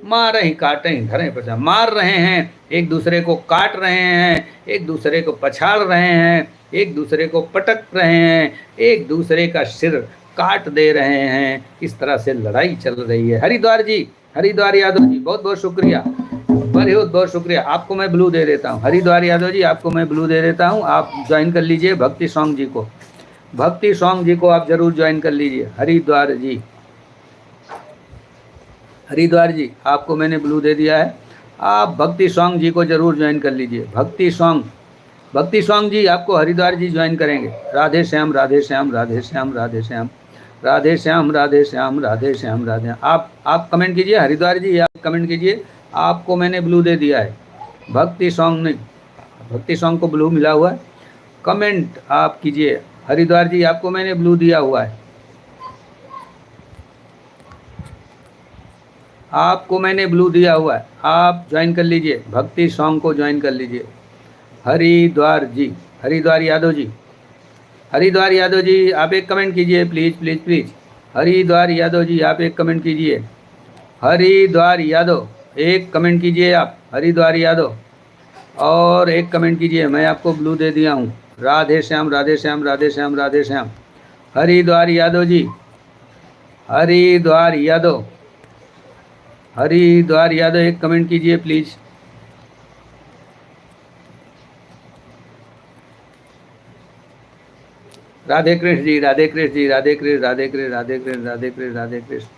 मारही काटही धरही पछार, मार रहे हैं, एक दूसरे को काट रहे हैं, एक दूसरे को पछाड़ रहे हैं, एक दूसरे को पटक रहे हैं, एक दूसरे का सिर काट दे रहे हैं। इस तरह से लड़ाई चल रही है। हरिद्वार जी, हरिद्वार यादव जी, बहुत बहुत शुक्रिया, बहुत बहुत शुक्रिया। आपको मैं ब्लू दे देता हूँ, हरिद्वार यादव जी आपको मैं ब्लू दे देता हूँ। आप ज्वाइन कर लीजिए भक्ति सॉन्ग जी को, भक्ति सॉन्ग जी को आप जरूर ज्वाइन कर लीजिए। हरिद्वार जी, हरिद्वार जी आपको मैंने ब्लू दे दिया है, आप भक्ति सॉन्ग जी को जरूर ज्वाइन कर लीजिए। भक्ति सॉन्ग, भक्ति सॉन्ग जी आपको हरिद्वार जी ज्वाइन करेंगे। राधे श्याम राधे श्याम राधे श्याम राधे श्याम राधे श्याम राधे श्याम राधे श्याम राधे। आप कमेंट कीजिए हरिद्वार जी, आप कमेंट कीजिए, आपको मैंने ब्लू दे दिया है। भक्ति सॉन्ग नहीं, भक्ति सॉन्ग को ब्लू मिला हुआ है। कमेंट आप कीजिए हरिद्वार जी, आपको मैंने ब्लू दिया हुआ है, आपको मैंने ब्लू दिया हुआ है। आप ज्वाइन कर लीजिए, भक्ति सॉन्ग को ज्वाइन कर लीजिए। हरिद्वार जी, हरिद्वार यादव जी, हरिद्वार यादव जी आप एक कमेंट कीजिए please please please. Haridwar Yadav ji आप एक कमेंट कीजिए। हरिद्वार यादव एक कमेंट कीजिए आप, हरिद्वार यादव, और एक कमेंट कीजिए। मैं आपको ब्लू दे दिया हूँ। राधे श्याम राधे श्याम राधे श्याम राधे श्याम। हरिद्वार यादव जी, हरिद्वार यादव, हरिद्वार यादव एक कमेंट कीजिए प्लीज़। राधे कृष्ण जी, राधे कृष्ण जी, राधे कृष्ण राधे कृष्ण राधे कृष्ण राधे कृष्ण राधे कृष्ण।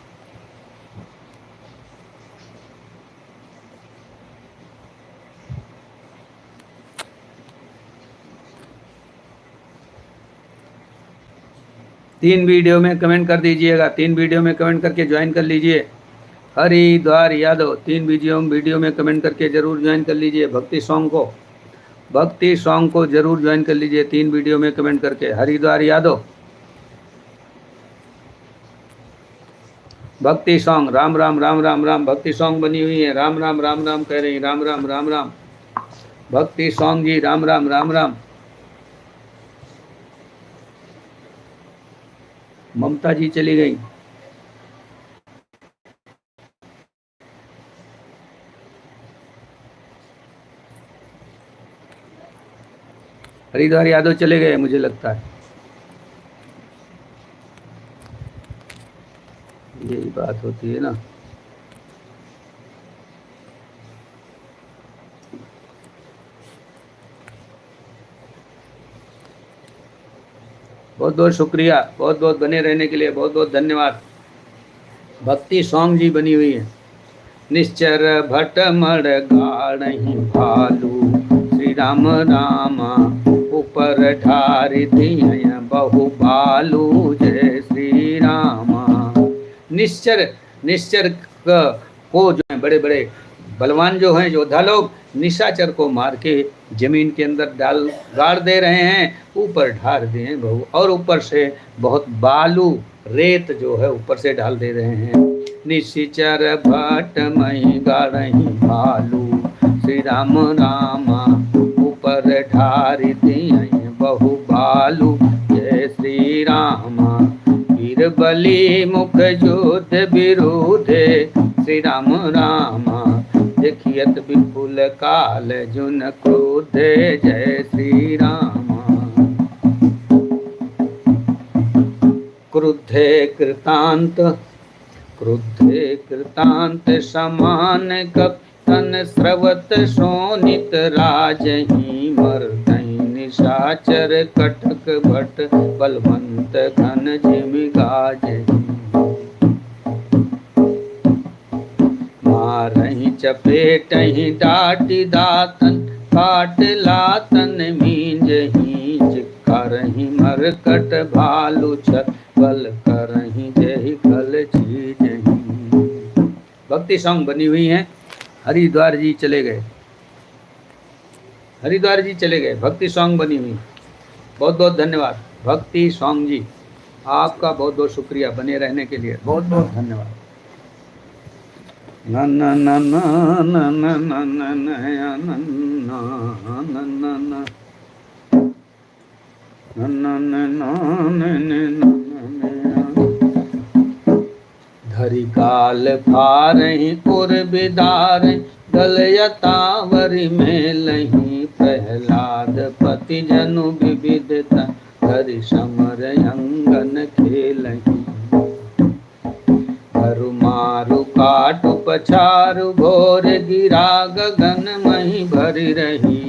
तीन वीडियो में कमेंट कर दीजिएगा, तीन वीडियो में कमेंट करके ज्वाइन कर लीजिए। हरिद्वार यादव तीन वीडियो में कमेंट करके जरूर ज्वाइन कर लीजिए। भक्ति सॉन्ग को, भक्ति सॉन्ग को जरूर ज्वाइन कर लीजिए, तीन वीडियो में कमेंट करके। हरिद्वार यादव भक्ति सॉन्ग, राम राम राम राम राम, भक्ति सॉन्ग बनी हुई है, राम राम राम राम कह रही, राम राम राम राम। भक्ति सॉन्ग जी राम राम राम राम। ममता जी चली गई। हरिद्वार यादव चले गए मुझे लगता है, यही बात होती है ना। बहुत बहुत शुक्रिया, बहुत बहुत बने रहने के लिए बहुत बहुत धन्यवाद। भक्ति सॉन्ग जी बनी हुई है। निश्चर भट मर गाढ़ही भालू, श्री राम रामा ऊपर ढारी दिय बहु बालू, जय श्री रामा। निश्चर, निश्चर को जो है बड़े बड़े बलवान जो हैं योद्धा लोग निशाचर को मार के जमीन के अंदर गाड़ दे रहे हैं, ऊपर ढार दिए बहु, और ऊपर से बहुत बालू रेत जो है ऊपर से डाल दे रहे हैं। निश्चर भट मही गाड़ही भालू, श्री राम रामा ऊपर ढारी दिए बहु बालू, जय श्री रामा। वीर बलि मुख युद्ध विरुद्धे, श्री राम रामा देखियत विपुल काल जुन क्रोधे, जय श्री रामा। क्रुद्धे कृतांत समान कप्तन स्रवत शोणित राजही मर्दई निशाचर कटक भट बलवंत घन जिम गाजही मारही चपेटही डाटी दातन काट लातन मींजही चिक्कारही मरकट भालू छत बल करही जही खल चीजही। भक्ति सॉन्ग बनी हुई हैं। हरिद्वार जी चले गए, हरिद्वार जी चले गए, भक्ति सॉन्ग बनी हुई। बहुत बहुत धन्यवाद भक्ति सॉन्ग जी, आपका बहुत बहुत शुक्रिया बने रहने के लिए, बहुत बहुत धन्यवाद। न न न न न न न न धरि काल फारहि पुर बिदार गलयतावरि मेलहि प्रहलाद पति जनु विविध धरि समर अंगन खेलहि हरु मारु काटु पछारु घोर गिरा गगन मही भरि रही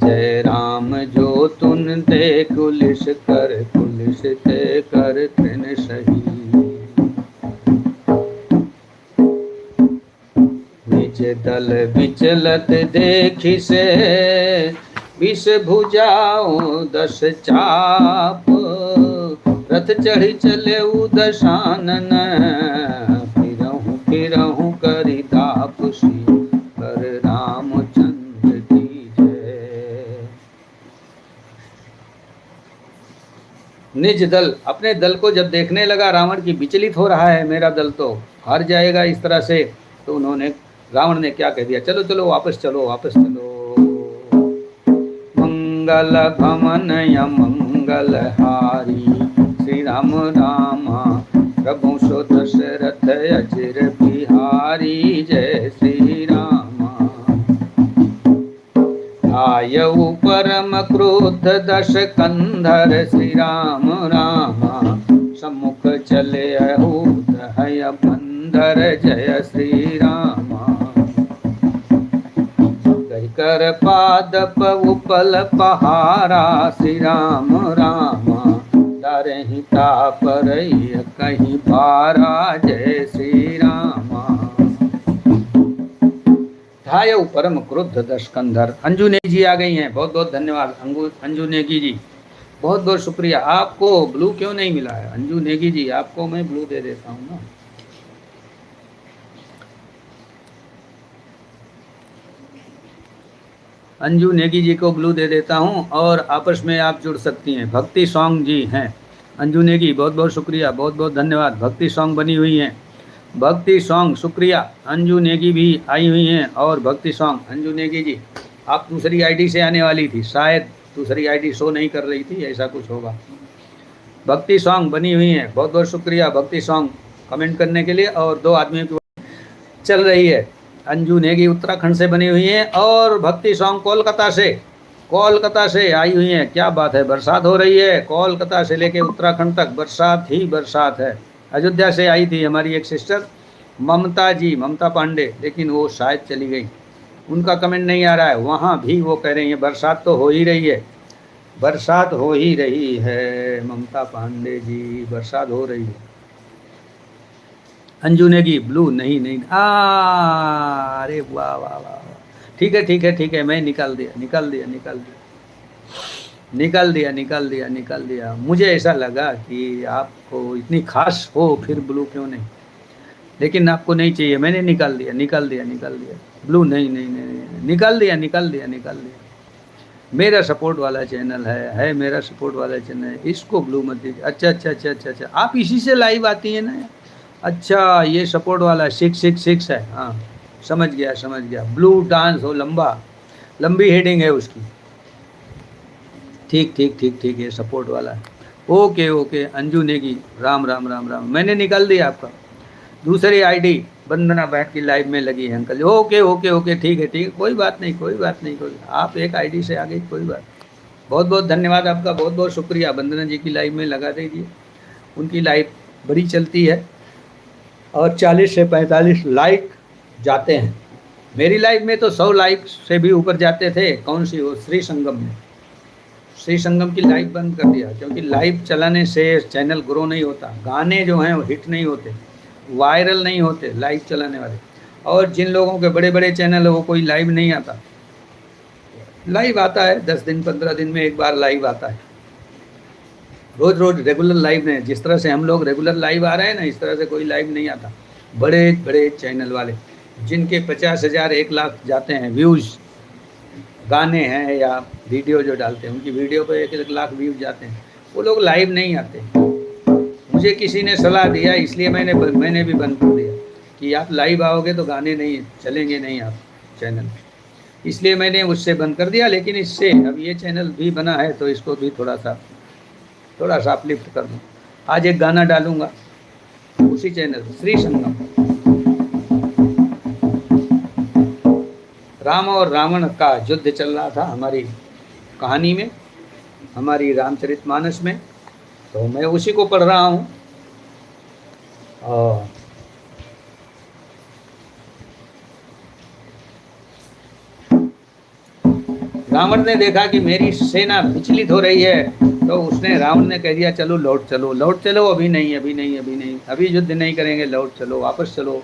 जय राम जो तुन ते कुलिस ते कर तृण सही निज दल विचलत देखि से विष भुजाओ दस चाप रथ चढ़ी चले दशानन फिरहूँ करी ताप श्री कर रामचंद्र की जय। निज दल, अपने दल को जब देखने लगा रावण की विचलित हो रहा है, मेरा दल तो हार जाएगा इस तरह से, तो उन्होंने, रावण ने क्या कह दिया, चलो चलो वापस चलो वापस चलो। मंगल भवन या मंगल हारी श्री राम रामा प्रभु सो दशरथ अचिर बिहारी जय श्री रामा। आयु परम क्रोध दश कंधर श्री राम रामा सम्मुख चले अहूत हय बंदर जय श्री रामा। कर पादप उपल पहारा श्री राम रामा डरहि तापर कहीं भारा जय श्री रामा। धायउ परम क्रुद्ध दशकंधर। अंजू नेगी जी आ गई हैं, बहुत बहुत धन्यवाद अंजू नेगी जी, बहुत बहुत शुक्रिया। आपको ब्लू क्यों नहीं मिला है अंजू नेगी जी, आपको मैं ब्लू दे देता हूँ ना। अंजू नेगी जी को ब्लू दे देता हूँ और आपस में आप जुड़ सकती हैं। भक्ति सॉन्ग जी हैं अंजू नेगी, बहुत बहुत शुक्रिया, बहुत बहुत धन्यवाद। भक्ति सॉन्ग बनी हुई हैं, भक्ति सॉन्ग शुक्रिया। अंजू नेगी भी आई हुई हैं और भक्ति सॉन्ग। अंजू नेगी जी आप दूसरी आईडी से आने वाली थी, शायद दूसरी आईडी शो नहीं कर रही थी, ऐसा कुछ होगा। भक्ति सॉन्ग बनी हुई हैं, बहुत बहुत शुक्रिया भक्ति सॉन्ग कमेंट करने के लिए। और दो आदमियों की चल रही है। अंजू नेगी उत्तराखंड से बनी हुई हैं और भक्ति सॉन्ग कोलकाता से आई हुई हैं। क्या बात है, बरसात हो रही है, कोलकाता से लेके उत्तराखंड तक बरसात ही बरसात है। अयोध्या से आई थी हमारी एक सिस्टर ममता जी, ममता पांडे, लेकिन वो शायद चली गई, उनका कमेंट नहीं आ रहा है। वहाँ भी वो कह रही हैं बरसात तो हो ही रही है, बरसात हो ही रही है ममता पांडे जी, बरसात हो रही है। अंजू नेगी ब्लू नहीं अरे वाह वाह वाह, ठीक है, मैं निकाल दिया। मुझे ऐसा लगा कि आपको इतनी खास हो फिर ब्लू क्यों नहीं, लेकिन आपको नहीं चाहिए, मैंने निकाल दिया। ब्लू नहीं, निकाल दिया। मेरा सपोर्ट वाला चैनल है मेरा सपोर्ट वाला चैनल है, इसको ब्लू मत दीजिए। अच्छा, आप इसी से लाइव आती हैं ना। अच्छा, ये सपोर्ट वाला 666 है, हाँ समझ गया। ब्लू डांस हो, लंबी हेडिंग है उसकी। ठीक, ये सपोर्ट वाला है। ओके अंजू नेगी, राम। मैंने निकाल दिया आपका। दूसरी आईडी वंदना बैठ की लाइव में लगी है अंकल। ओके, ठीक है, कोई बात नहीं। आप एक आईडी से आ गई, कोई बात। बहुत बहुत धन्यवाद आपका, बहुत बहुत शुक्रिया। वंदना जी की लाइव में लगा दीजिए, उनकी लाइव बड़ी चलती है और 40 से 45 लाइक जाते हैं। मेरी लाइव में तो 100 लाइक से भी ऊपर जाते थे। कौन सी, वो श्री संगम में। श्री संगम की लाइव बंद कर दिया, क्योंकि लाइव चलाने से चैनल ग्रो नहीं होता, गाने जो हैं वो हिट नहीं होते, वायरल नहीं होते लाइव चलाने वाले। और जिन लोगों के बड़े बड़े चैनल है वो कोई लाइव नहीं आता। लाइव आता है 10 दिन 15 दिन में एक बार लाइव आता है। रोज रोज रेगुलर लाइव नहीं, जिस तरह से हम लोग रेगुलर लाइव आ रहे हैं ना, इस तरह से कोई लाइव नहीं आता। बड़े बड़े चैनल वाले जिनके 50,000 1 लाख जाते हैं व्यूज़, गाने हैं या वीडियो जो डालते हैं उनकी वीडियो पे 1 लाख व्यूज जाते हैं, वो लोग लाइव नहीं आते। मुझे किसी ने सलाह दिया, इसलिए मैंने भी बंद कर दिया कि आप लाइव आओगे तो गाने नहीं चलेंगे, नहीं आप चैनल, इसलिए मैंने उससे बंद कर दिया। लेकिन इससे अब ये चैनल भी बना है तो इसको भी थोड़ा सा अपलिफ्ट कर दूँ। आज एक गाना डालूंगा उसी चैनल श्री संगम। राम और रावण का युद्ध चल रहा था हमारी कहानी में, हमारी रामचरितमानस में, तो मैं उसी को पढ़ रहा हूँ। और रावण ने देखा कि मेरी सेना विचलित हो रही है, तो उसने, रावण ने कह दिया चलो लौट चलो, लौट चलो, अभी नहीं, अभी नहीं, अभी नहीं, अभी युद्ध नहीं करेंगे, लौट चलो, वापस चलो।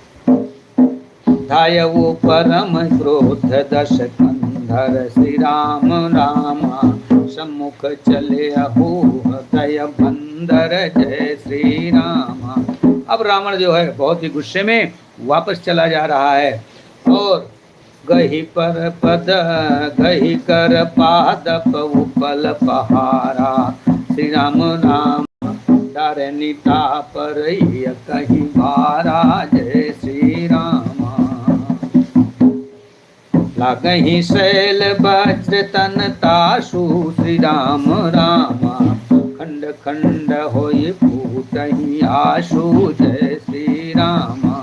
धायवो परम क्रोध दश कंधर, श्री राम रामा सम्मुख चले अहो हृदय बंदर, जय श्री रामा। अब रावण जो है बहुत ही गुस्से में वापस चला जा रहा है, और गही पर पद गही कर पादप उपल पहारा, श्री राम राम डरनिता पर कहीं भारा, जय श्री रामा। लागहि शैल वज्र तन तासु, श्री राम रामा खंड खंड होई फूटहि आशु, जय श्री रामा।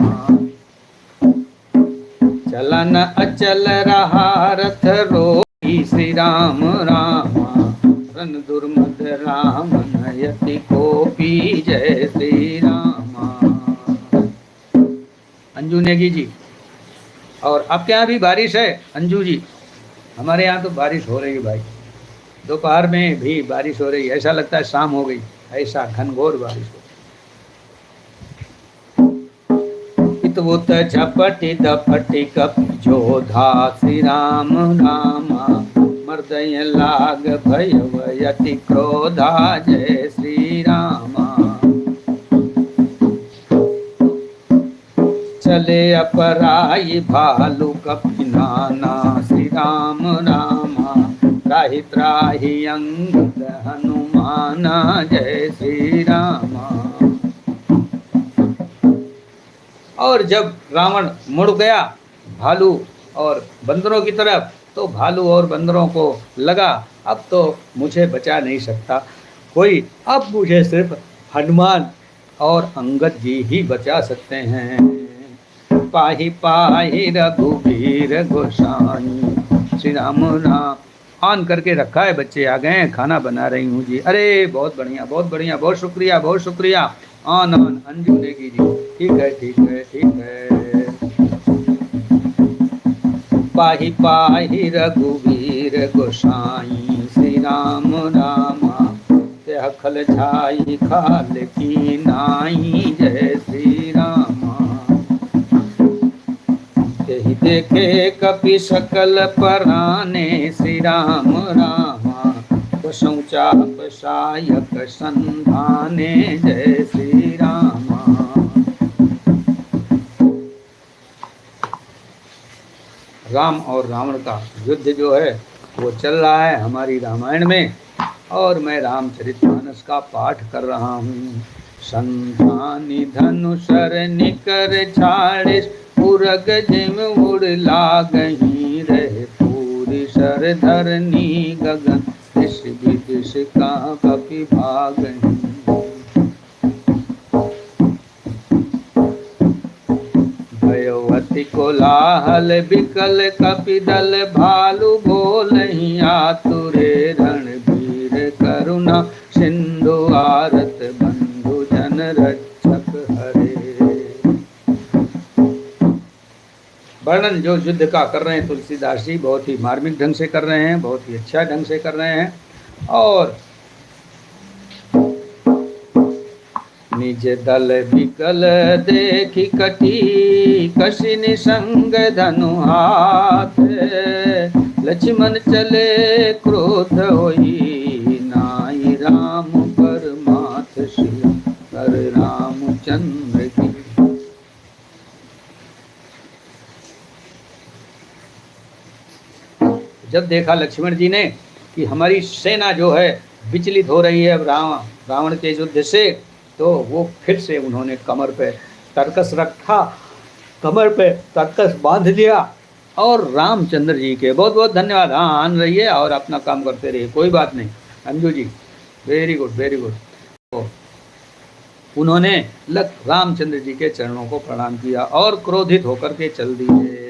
चलन अचल रहा रथ रोही, श्री राम रामा रन दुर्मद राम नयति कोपी, जय श्री रामा। अंजू नेगी जी, और आपके यहाँ भी बारिश है अंजू जी? हमारे यहाँ तो बारिश हो रही है भाई, दोपहर में भी बारिश हो रही है, ऐसा लगता है शाम हो गई, ऐसा घनघोर बारिश हो। इतवुत झपटि दपटि कपि जोधा, श्री राम रामा मर्दय लाग भयवयति क्रोधा, जय श्री रामा। चले अपराई भालू कपि नाना, श्री राम रामा त्राहि त्राहि अंगद हनुमाना, जय श्री रामा। और जब रावण मुड़ गया भालू और बंदरों की तरफ, तो भालू और बंदरों को लगा अब तो मुझे बचा नहीं सकता कोई, अब मुझे सिर्फ हनुमान और अंगद जी ही बचा सकते हैं। पाहि पाहि रघुवीर गोसाई, श्री राम राम। ऑन करके रखा है, बच्चे आ गए हैं, खाना बना रही हूँ जी। अरे बहुत बढ़िया, बहुत बढ़िया, बहुत शुक्रिया, बहुत शुक्रिया। ऑन ऑन अंजू देगी जी, ठीक है ठीक है ठीक है। पाहि पाहि रघुवीर गोसाई, श्री राम रामा त्यह खल छाई खाल की नाई, जय श्री रामा। यही देखे कपि सकल पराने, श्री राम रामा कसौ चाप सायक संधाने, जय श्री रामा। राम और रावण का युद्ध जो है वो चल रहा है हमारी रामायण में, और मैं रामचरितमानस का पाठ कर रहा हूँ। संतानि धनुषर निकर छाड़े, उरग जिम उड़ लागही रहे पूरी सर धरनी गगन, दिश विदिश का कपि भागही। भयवती कोलाहल विकल कपि दल, भालू बोलहि आतुरे रण सिंधु आरत बंधु जन रक्षक हरे। वर्णन जो युद्ध का कर रहे हैं तुलसीदास जी बहुत ही मार्मिक ढंग से कर रहे हैं, बहुत ही अच्छा ढंग से कर रहे हैं। और निज दल विकल देखी कटी कशी निसंग धनु हाथ, लक्ष्मण चले क्रोध होई नाई राम परमाथ श्री कर रामचंद्र की। जब देखा लक्ष्मण जी ने कि हमारी सेना जो है विचलित हो रही है अब रावण के युद्ध से, तो वो फिर से उन्होंने कमर पे तरकस रखा, कमर पे तरकस बांध लिया और रामचंद्र जी के बहुत बहुत धन्यवाद। हाँ आन रहिए और अपना काम करते रहिए, कोई बात नहीं Anju ji, very good very good. तो उन्होंने रामचंद्र जी के चरणों को प्रणाम किया और क्रोधित होकर के चल दिए।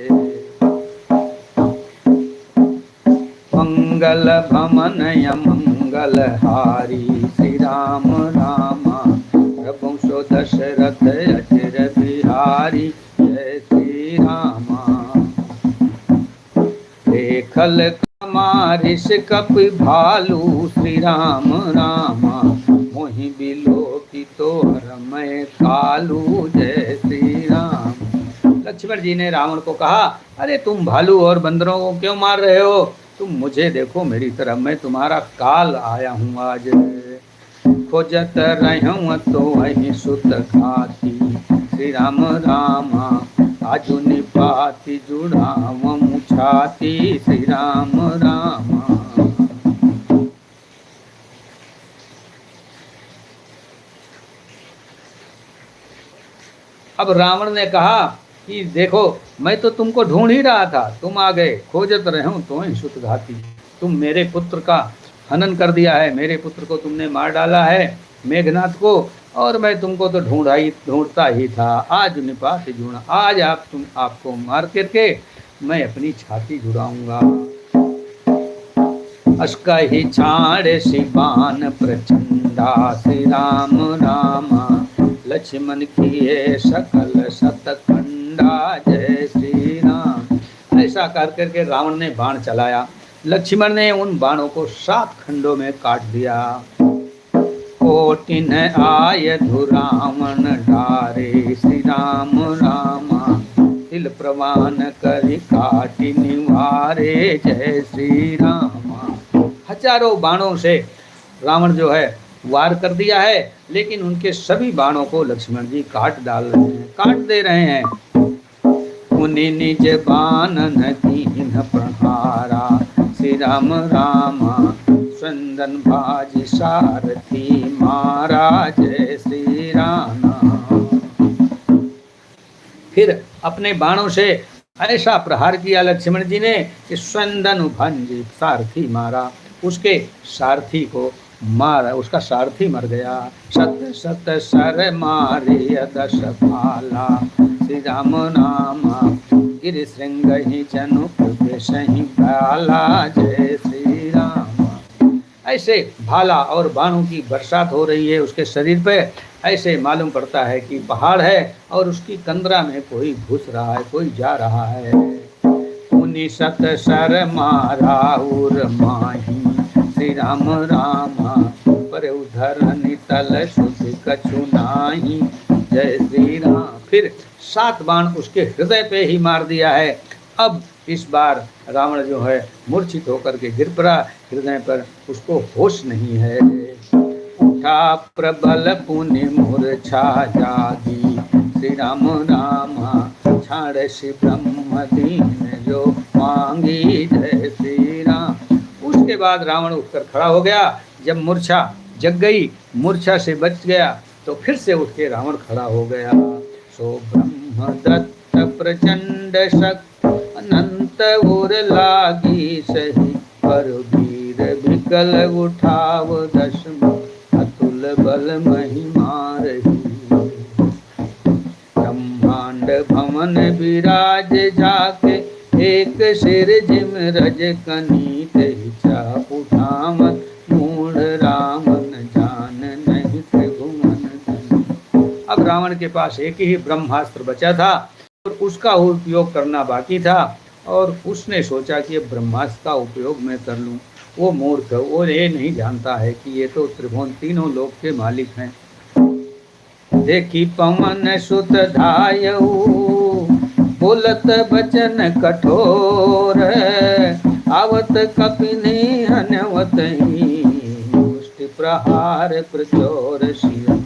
मंगल भमन मंगल हारी श्री राम रामा, प्रभु दशरथ अचिर बिहारी जय श्री रामा। देखल कमारिस कप भालू श्री राम रामा, मोहि बिलोकी तोहर मैं कालू जय श्री राम। लक्ष्मण जी ने रावण को कहा, अरे तुम भालू और बंदरों को क्यों मार रहे हो? तुम मुझे देखो मेरी तरफ, मैं तुम्हारा काल आया हूँ आज। खोजत रहूँ तो वही सुत खाती श्री राम रामा, आजु निपाति जुड़ावं छाती श्री राम रामा। अब रावण ने कहा कि देखो मैं तो तुमको ढूंढ ही रहा था, तुम आ गए। खोजत रहूं तो ही सुत घाती, तुम मेरे पुत्र का हनन कर दिया है, मेरे पुत्र को तुमने मार डाला है मेघनाथ को, और मैं तुमको तो ढूंढता ही था। आज निपात जुड़ा, आज आपको मार करके मैं अपनी छाती जुड़ाऊंगा। अस्का ही छाड़ शिवान प्रचंडा श्री राम रामा, लक्ष्मण किए सकल शतखंडा जय श्री राम। ऐसा कर करके रावण ने बाण चलाया, लक्ष्मण ने उन बाणों को 7 खंडों में काट दिया। कोटिन आय धुरावण डारे श्री राम रामा, तिल प्रवान करि काटि निवारे जय श्री रामा। हजारों बाणों से रावण जो है वार कर दिया है, लेकिन उनके सभी बाणों को लक्ष्मण जी काट दे रहे हैं। उन्हीं निज बाणन दीन प्रहारा श्री राम रामा, चंदन भाज सारथी मारा जय श्री राम। फिर अपने बाणों से ऐसा प्रहार किया लक्ष्मण जी ने कि स्वंदन भंज सारथी मारा, उसके सारथी को मारा, उसका सारथी मर गया। सत सत सर मारे दश भाला श्री राम नामा, गिर श्रृंग ही जनु सही भाला जय श्री राम। ऐसे भाला और बाणों की बरसात हो रही है उसके शरीर पे। ऐसे मालूम पड़ता है कि पहाड़ है और उसकी कंदरा में कोई घुस रहा है, कोई जा रहा है। उन्हीं सत सर मारा उर माही श्री राम रामा, पर उधर नितल शुद्ध कछु नाही जय श्री राम। फिर 7 बाण उसके हृदय पे ही मार दिया है। अब इस बार रावण जो है मूर्छित होकर के गिर पड़ा, हृदय पर उसको होश नहीं है। उठा प्रबल पुनि मूर्छा जागी श्री राम रामा, छाड़ श्री ब्रह्म दीन जो मांगी जय श्री राम। उसके बाद रावण उठकर खड़ा हो गया। जब मूर्छा जग गई, मूर्छा से बच गया, तो फिर से उठ के रावण खड़ा हो गया। सो ब्रह्म दत्त प्रचंड शक्ति अनंत उर लागी सही, पर वीर विकल उठाव दशम अतुल बल महिमा रही। ब्रह्मांड भवन विराज जाके, एक सिर जिम रज कनीत, उठावन मूढ़ रामन जान रावण के पास एक ही ब्रह्मास्त्र बचा था और उसका उपयोग करना बाकी था, और उसने सोचा कि ब्रह्मास्त्र का उपयोग मैं कर लूं। वो मूर्ख, वो ये नहीं जानता है कि ये तो त्रिभुवन तीनों लोक के मालिक हैं। देखी पवन सुत धायऊ, बोलत बचन कठोर, आवत कपिनी हनवतही, मुष्टि प्रहार प्रचोर सिया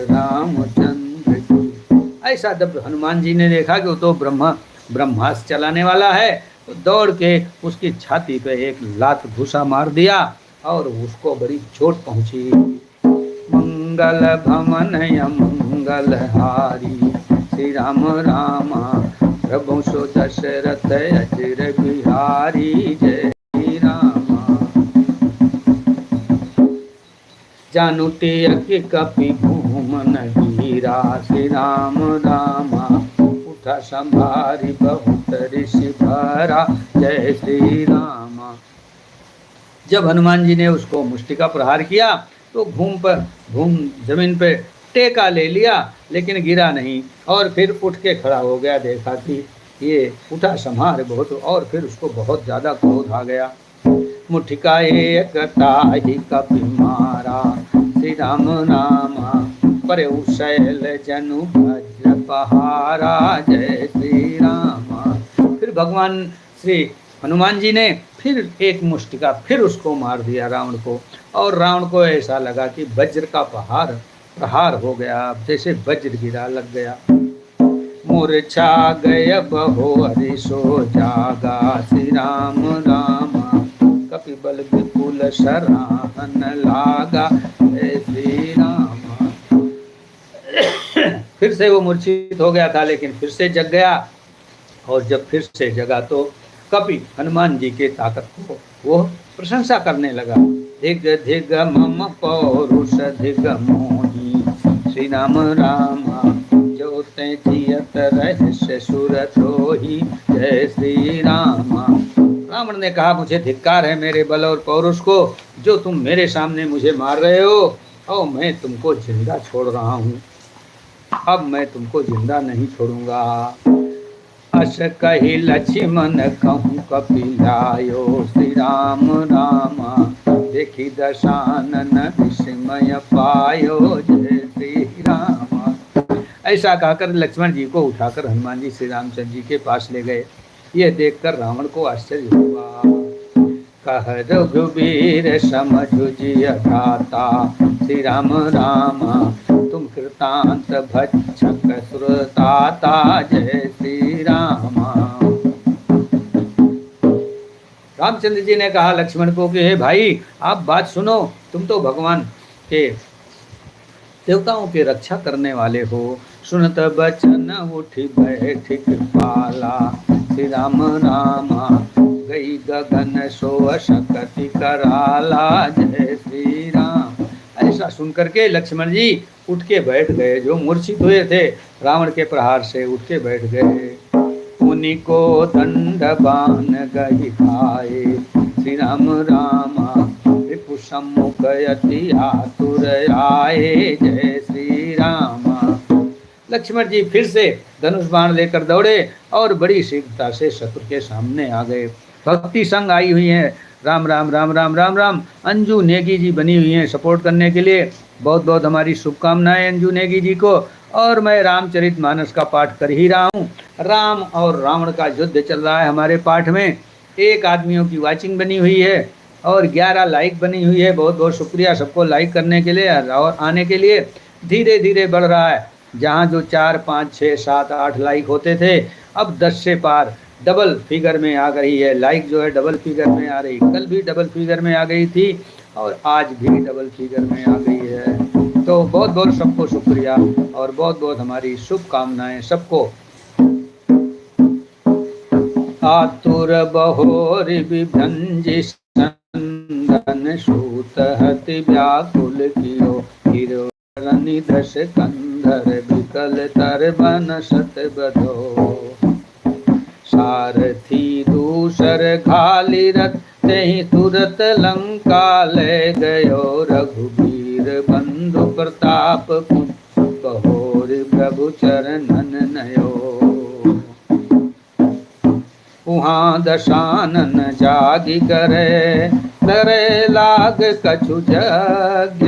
रामचंद्र की। ऐसा जब हनुमान जी ने देखा कि वो तो ब्रह्मास्त्र चलाने वाला है, तो दौड़ के उसकी छाती पे एक लात घुसा मार दिया और उसको बड़ी चोट पहुंची। मंगल भवन मंगल हारी, श्री राम रामा प्रभु सो दशरथ अचिर बिहारी, जय श्री रामा। जानुटी अति कपि घूमन गिरा, श्री राम रामा उठा संभारी बहुत ऋषि भरा, जय श्री रामा। जब हनुमान जी ने उसको मुष्टि का प्रहार किया तो घूम जमीन पे टेका ले लिया, लेकिन गिरा नहीं, और फिर उठ के खड़ा हो गया। देखा कि ये उठा संहार बहुत, और फिर उसको बहुत ज्यादा क्रोध आ गया। मुठिका एक ताहि कपि मारा, श्री राम नामा पर शैल जनु वज्र पहारा, जय श्री रामा। फिर भगवान श्री हनुमान जी ने फिर एक मुष्टिका फिर उसको मार दिया रावण को, और रावण को ऐसा लगा कि वज्र का प्रहार हो गया, जैसे वज्र गिरा लग गया। मूर्छा गय बहो हरिशो जागा, श्री राम रामा कपि बल विपुल सराहन लागा, जय श्री रामा। फिर से वो मूर्छित हो गया था, लेकिन फिर से जग गया, और जब फिर से जगा तो कपि हनुमान जी के ताकत को वो प्रशंसा करने लगा। धिग धिग मम पौरुष धिग मोही, श्री राम रामा जो ते जियत रहस्य सुर द्रोही, जय श्री रामा। रावण ने कहा, मुझे धिक्कार है मेरे बल और पौरुष को, जो तुम मेरे सामने मुझे मार रहे हो, और मैं तुमको जिंदा छोड़ रहा हूँ। अब मैं तुमको जिंदा नहीं छोड़ूंगा। अस कही लक्ष्मण कहूँ कपिलायो, श्री राम रामा देखी दशानन विस्मय पायो, जय श्री रामा। ऐसा कहकर लक्ष्मण जी को उठाकर हनुमान जी श्री रामचंद्र जी के पास ले गए। ये देखकर रावण को आश्चर्य हुआ। कह रघुबीर समझु जिय भ्राता, श्री राम रामा तुम कृतांत भक्षक श्रुताता, जय श्री रामा। रामचंद्र जी ने कहा लक्ष्मण को कि हे भाई, आप बात सुनो, तुम तो भगवान के देवताओं की रक्षा करने वाले हो। सुनत बचन उठी बैठी कृपाला, श्री राम रामा गई गगन सो शक्ति कराला, जय श्री राम। ऐसा सुनकर के लक्ष्मण जी उठ के बैठ गए, जो मूर्छित हुए थे रावण के प्रहार से, उठ के बैठ गए। उन्हीं को दंड बाण गई खाए, श्री राम रामा रिपु सम्मुख अति आतुर आए, जय श्री रामा। लक्ष्मण जी फिर से धनुष बाण लेकर दौड़े और बड़ी शीघ्रता से शत्रु के सामने आ गए। भक्ति संग आई हुई है, राम राम राम राम राम राम। अंजू नेगी जी बनी हुई हैं सपोर्ट करने के लिए। बहुत बहुत हमारी शुभकामनाएं अंजू नेगी जी को। और मैं रामचरितमानस का पाठ कर ही रहा हूँ। राम और रावण का युद्ध चल रहा है हमारे पाठ में। 1 आदमियों की वाचिंग बनी हुई है और 11 लाइक बनी हुई है। बहुत बहुत शुक्रिया सबको लाइक करने के लिए और आने के लिए। धीरे धीरे बढ़ रहा है। जहाँ जो 4, 5, 6, 7, 8 लाइक होते थे, अब 10 से पार डबल फिगर में आ गई है। लाइक जो है डबल फिगर में आ रही, कल भी डबल फिगर में आ गई थी और आज भी डबल फिगर में आ गई है। तो बहुत बहुत सबको शुक्रिया और बहुत बहुत हमारी शुभकामनाएं सबको। आतुर बहोर विभंजि संदन सूत हति व्याकुल कियो, हिरणी दश कंधर विकल तर बन सत बधो। सारथी दूसर घाली रथ तेहि तुरत लंका ले गयो, रघुबीर बंधु प्रताप बहोर प्रभु चरणन नयो। उहाँ दशानन जागी करे लाग कछु यज्ञ।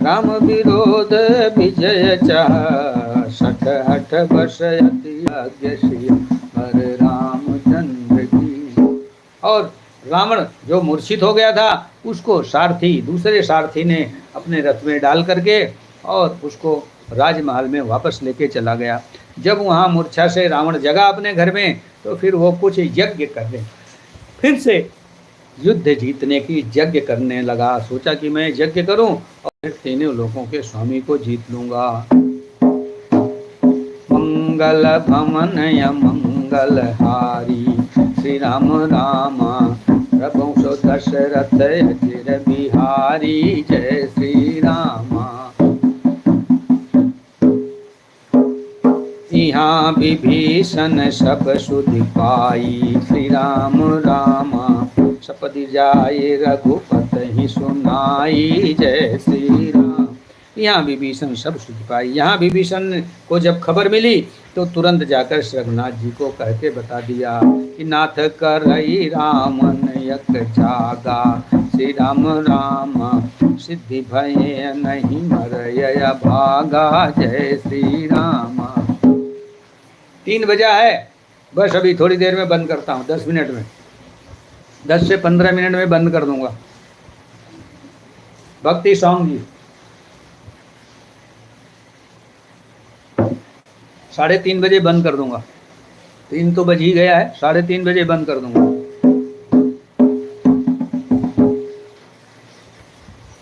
राम विरोध विजय चाह सठ हठ बसयति यज्ञ। श्री हर रामचंद्र की। और रावण जो मूर्छित हो गया था उसको सारथी, दूसरे सारथी ने अपने रथ में डाल करके और उसको राजमहल में वापस लेके चला गया। जब वहाँ मूर्छा से रावण जगा अपने घर में तो फिर वो कुछ यज्ञ करने, फिर से युद्ध जीतने की यज्ञ करने लगा। सोचा कि मैं यज्ञ करूं और तीनों लोगों के स्वामी को जीत लूंगा। मंगल भमनय मंगल हारी श्री राम रामा प्रभु सो दशरथ चिर बिहारी। जय श्री रामा। यहाँ विभीषण सब सुधि पाई श्री राम रामा। सपदि जाए रघुपति सुनाई। जय श्री राम। यहाँ विभीषण सब सुधि पाई। यहाँ विभीषण को जब खबर मिली तो तुरंत जाकर रघुनाथ जी को कह के बता दिया कि नाथ करई रामन यक जागा श्री राम रामा। सिद्धि भय नहीं मरय भागा। जय श्री रामा। 3 बजा है, बस अभी थोड़ी देर में बंद करता हूँ, 10 मिनट में, 10 से 15 मिनट में बंद कर दूंगा। भक्ति सॉन्ग जी 3:30 बजे बंद कर दूंगा। 3 तो बज ही गया है, 3:30 बजे बंद कर दूंगा।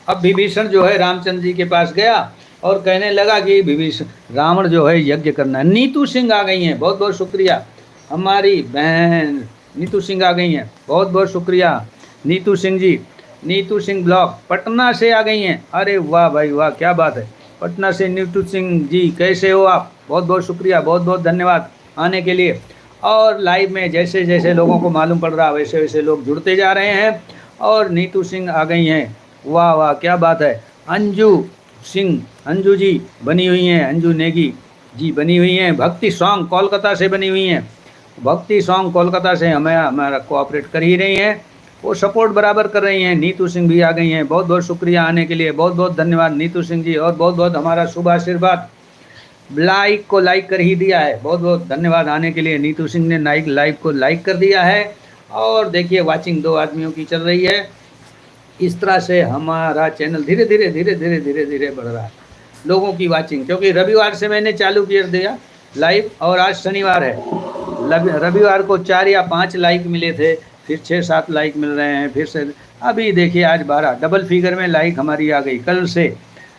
अब विभीषण जो है रामचंद्र जी के पास गया और कहने लगा कि विभीषण, रावण जो है यज्ञ करना है। नीतू सिंह आ गई हैं, बहुत बहुत शुक्रिया। हमारी बहन नीतू सिंह आ गई हैं, बहुत बहुत शुक्रिया नीतू सिंह जी। नीतू सिंह ब्लॉक पटना से आ गई हैं। अरे वाह भाई वाह, क्या बात है। पटना से नीतू सिंह जी कैसे हो आप? बहुत बहुत शुक्रिया, बहुत बहुत धन्यवाद आने के लिए। और लाइव में जैसे जैसे लोगों को मालूम पड़ रहा वैसे वैसे लोग जुड़ते जा रहे हैं। और नीतू सिंह आ गई हैं, वाह वाह क्या बात है। अंजू सिंह, अंजू जी बनी हुई हैं, अंजू नेगी जी बनी हुई हैं। भक्ति सॉन्ग कोलकाता से बनी हुई हैं। भक्ति सॉन्ग कोलकाता से हमें हमारा कोऑपरेट कर ही रही हैं, वो सपोर्ट बराबर कर रही हैं। नीतू सिंह भी आ गई हैं, बहुत बहुत शुक्रिया आने के लिए, बहुत बहुत धन्यवाद नीतू सिंह जी। और बहुत बहुत हमारा शुभ आशीर्वाद, लाइक को लाइक कर ही दिया है, बहुत बहुत धन्यवाद आने के लिए। नीतू सिंह ने लाइव को लाइक कर दिया है। और देखिए वाचिंग 2 आदमियों की चल रही है। इस तरह से हमारा चैनल धीरे धीरे धीरे धीरे धीरे धीरे बढ़ रहा है, लोगों की वाचिंग। क्योंकि रविवार से मैंने चालू कर दिया लाइव और आज शनिवार है। रविवार को 4 या 5 लाइक मिले थे, फिर 6-7 लाइक मिल रहे हैं, फिर से अभी देखिए आज 12 डबल फिगर में लाइक हमारी आ गई कल से।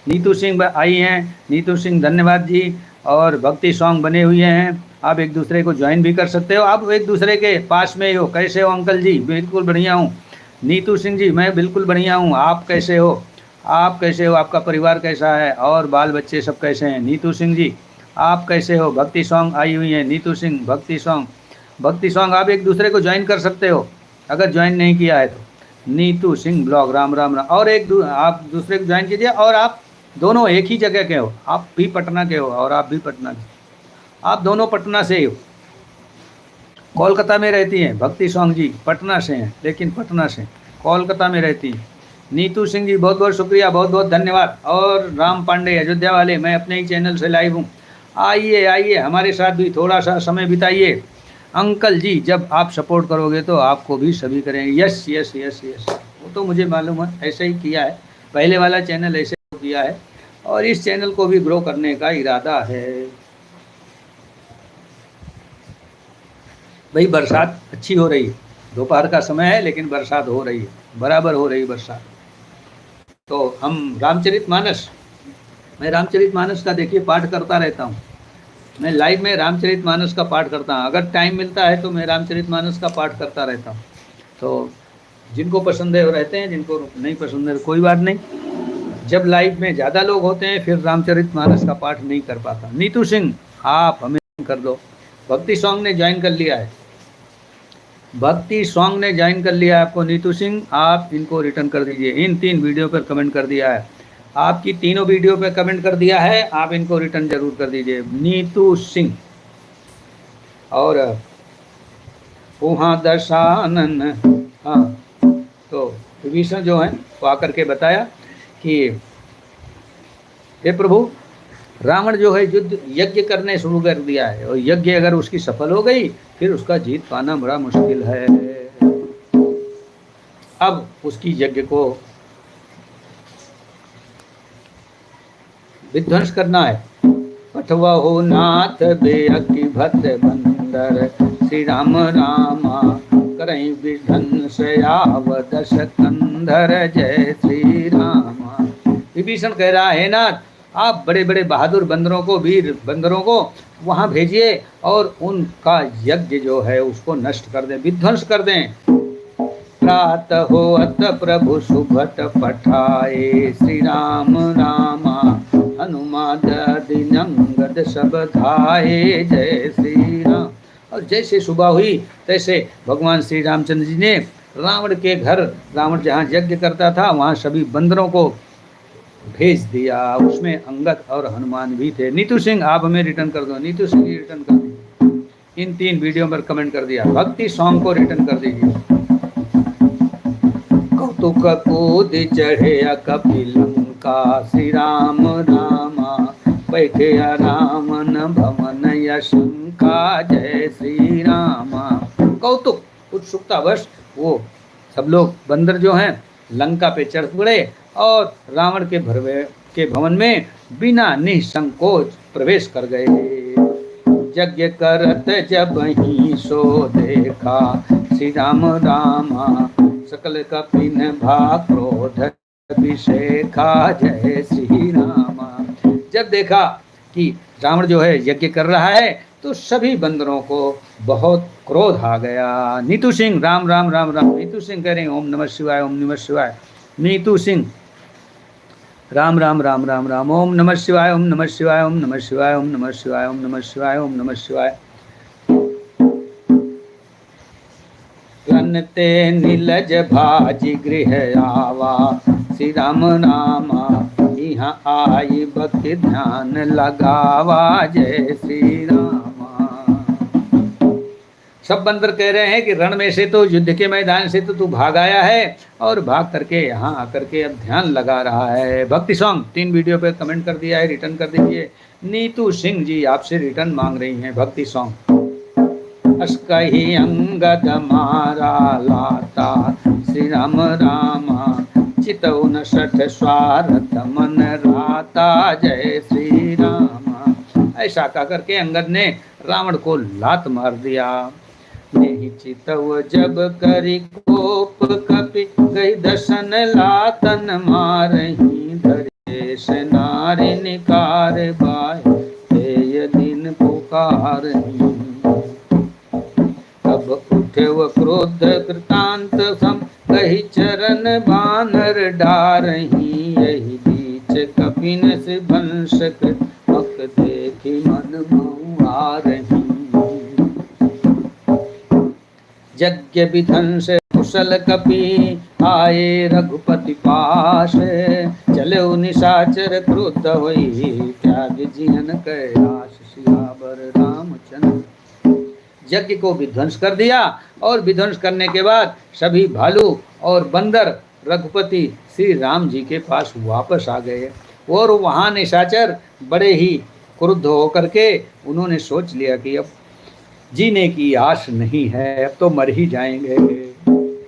नीतू सिंह आई हैं, नीतू सिंह धन्यवाद जी। और भक्ति सॉन्ग बने हुए हैं, आप एक दूसरे को ज्वाइन भी कर सकते हो। आप एक दूसरे के पास में हो। कैसे हो अंकल जी? बिल्कुल बढ़िया हूँ। नीतू सिंह जी मैं बिल्कुल बढ़िया हूँ, आप कैसे हो? आप कैसे हो? आपका परिवार कैसा है? और बाल बच्चे सब कैसे हैं? नीतू सिंह जी आप कैसे हो? भक्ति सॉन्ग आई हुई है, नीतू सिंह भक्ति सॉन्ग आप एक दूसरे को ज्वाइन कर सकते हो अगर ज्वाइन नहीं किया है तो। नीतू सिंह ब्लॉग राम राम राम। और आप दूसरे को ज्वाइन कीजिए। और आप दोनों एक ही जगह के हो, आप भी पटना के हो और आप भी पटना के, आप दोनों पटना से ही हो। कोलकाता में रहती हैं भक्ति सॉन्ग जी, पटना से हैं लेकिन पटना से कोलकाता में रहती हैं। नीतू सिंह जी बहुत बहुत शुक्रिया, बहुत बहुत धन्यवाद। और राम पांडे अयोध्या वाले, मैं अपने ही चैनल से लाइव हूँ, आइए आइए हमारे साथ भी थोड़ा सा समय बिताइए। अंकल जी जब आप सपोर्ट करोगे तो आपको भी सभी करेंगे। यस यस यस यस, वो तो मुझे मालूम है, ऐसे ही किया है, पहले वाला चैनल ऐसे किया है और इस चैनल को भी ग्रो करने का इरादा है। भाई बरसात अच्छी हो रही है, दोपहर का समय है लेकिन बरसात हो रही है, बराबर हो रही बरसात। तो हम रामचरितमानस, मैं रामचरितमानस का देखिए पाठ करता रहता हूँ। मैं लाइव में रामचरितमानस का पाठ करता हूँ, अगर टाइम मिलता है तो मैं रामचरितमानस का पाठ करता रहता हूँ। तो जिनको पसंद है वो रहते हैं, जिनको नहीं पसंद है कोई बात नहीं। जब लाइव में ज़्यादा लोग होते हैं फिर रामचरितमानस का पाठ नहीं कर पाता। नीतू सिंह आप हमें कर दो। भक्ति सॉन्ग ने ज्वाइन कर लिया है, भक्ति सॉन्ग ने ज्वाइन कर लिया है आपको। नीतू सिंह आप इनको रिटर्न कर दीजिए। इन 3 वीडियो पर कमेंट कर दिया है, आपकी तीनों वीडियो पे कमेंट कर दिया है, आप इनको रिटर्न जरूर कर दीजिए। नीतू सिंह और वहाँ दशानन, हाँ, तो विभीषण जो है वो आकर के बताया कि हे प्रभु, रावण जो है युद्ध यज्ञ करने शुरू कर दिया है, और यज्ञ अगर उसकी सफल हो गई फिर उसका जीत पाना बड़ा मुश्किल है। अब उसकी यज्ञ को विध्वंस करना है। पठवा हो नाथ बेअकी भत बंदर, श्री राम रामा करई विध्वंस आव दश कंधर, जय श्री रामा। विभीषण कह रहा है नाथ, आप बड़े बड़े बहादुर बंदरों को, वीर बंदरों को वहां भेजिए और उनका यज्ञ जो है उसको नष्ट कर दें, विध्वंस कर दें। प्रात हो अत प्रभु सुभट पठाए, श्री राम रामा हनुमान दिनंगद सब धाये, जय श्री राम। और जैसे सुबह हुई तैसे भगवान श्री रामचंद्र जी ने रावण के घर, रावण जहाँ यज्ञ करता था वहाँ सभी बंदरों को भेज दिया। उसमें अंगद और हनुमान भी थे। नीतू सिंह आप हमें रिटर्न कर दो, नीतू सिंह रिटर्न कर दीजिए। इन 3 वीडियो पर कमेंट कर दिया। भक्ति सॉन्ग को रिटर्न कर दीजिए। कौतुक कूद चढ़े कपिलंका, श्री राम रामा बैठे रामन भवन यशंका, जय श्री रामा। कौतुक उत्सुकतावश वो सब लोग बंदर जो हैं लंका पे चढ़ पड़े और रावण के भवन में बिना निसंकोच प्रवेश कर गए। यज्ञ करत जब ही सो देखा, श्री राम रामा सकल कपिन भा क्रोध अभिषेका, जय श्री रामा। जब देखा कि रावण जो है यज्ञ कर रहा है तो सभी बंदरों को बहुत क्रोध आ गया। नीतू सिंह राम राम राम राम। नीतू सिंह कह रहे हैं ओम नमः शिवाय, ओम नमः शिवाय। नीतू सिंह राम राम राम राम राम। ओम नमः शिवाय, ओम नमः शिवाय, ओम नमः शिवाय, ओम नमः शिवाय, ओम नमः शिवाय, ओम नमः शिवाय। रनते नीलज भाजी गृह आवा, श्री राम रामा यहाँ आई भक्ति ध्यान लगावा, जय श्री रामा। सब बंदर कह रहे हैं कि रण में से तो, युद्ध के मैदान से तो तू भाग आया है और भाग करके यहाँ आकर के अब ध्यान लगा रहा है। भक्ति सॉन्ग 3 वीडियो पे कमेंट कर दिया है, रिटर्न कर दीजिए। नीतू सिंह जी आपसे रिटर्न मांग रही हैं भक्ति सॉन्ग। अस्कही अंगद मारा लाता, श्री राम रामा चितौन सठ स्वार्थ मन राता, जय श्री रामा। ऐसा कह करके अंगद ने रावण को लात मार दिया। नहीं चितव जब करी कोप, कपि गई दशन लातन मारही, धरेश नारी निकार बाय, ते दिन पुकारही। तब उठे व क्रोध कृतांत सम, कही चरण बानर डारही, यही बीच कपिन से वंश मक देखी मन महुआ रही। यज्ञ विध्वंस कुशल कपि आए रघुपति पास, चले निशाचर क्रुद्ध होई, त्याग जिहन कैलाश, सियावर रामचंद्र। यज्ञ को विध्वंस कर दिया और विध्वंस करने के बाद सभी भालू और बंदर रघुपति श्री राम जी के पास वापस आ गए। और वहाँ निशाचर बड़े ही क्रुद्ध होकर के उन्होंने सोच लिया कि अब जीने की आस नहीं है, अब तो मर ही जाएंगे।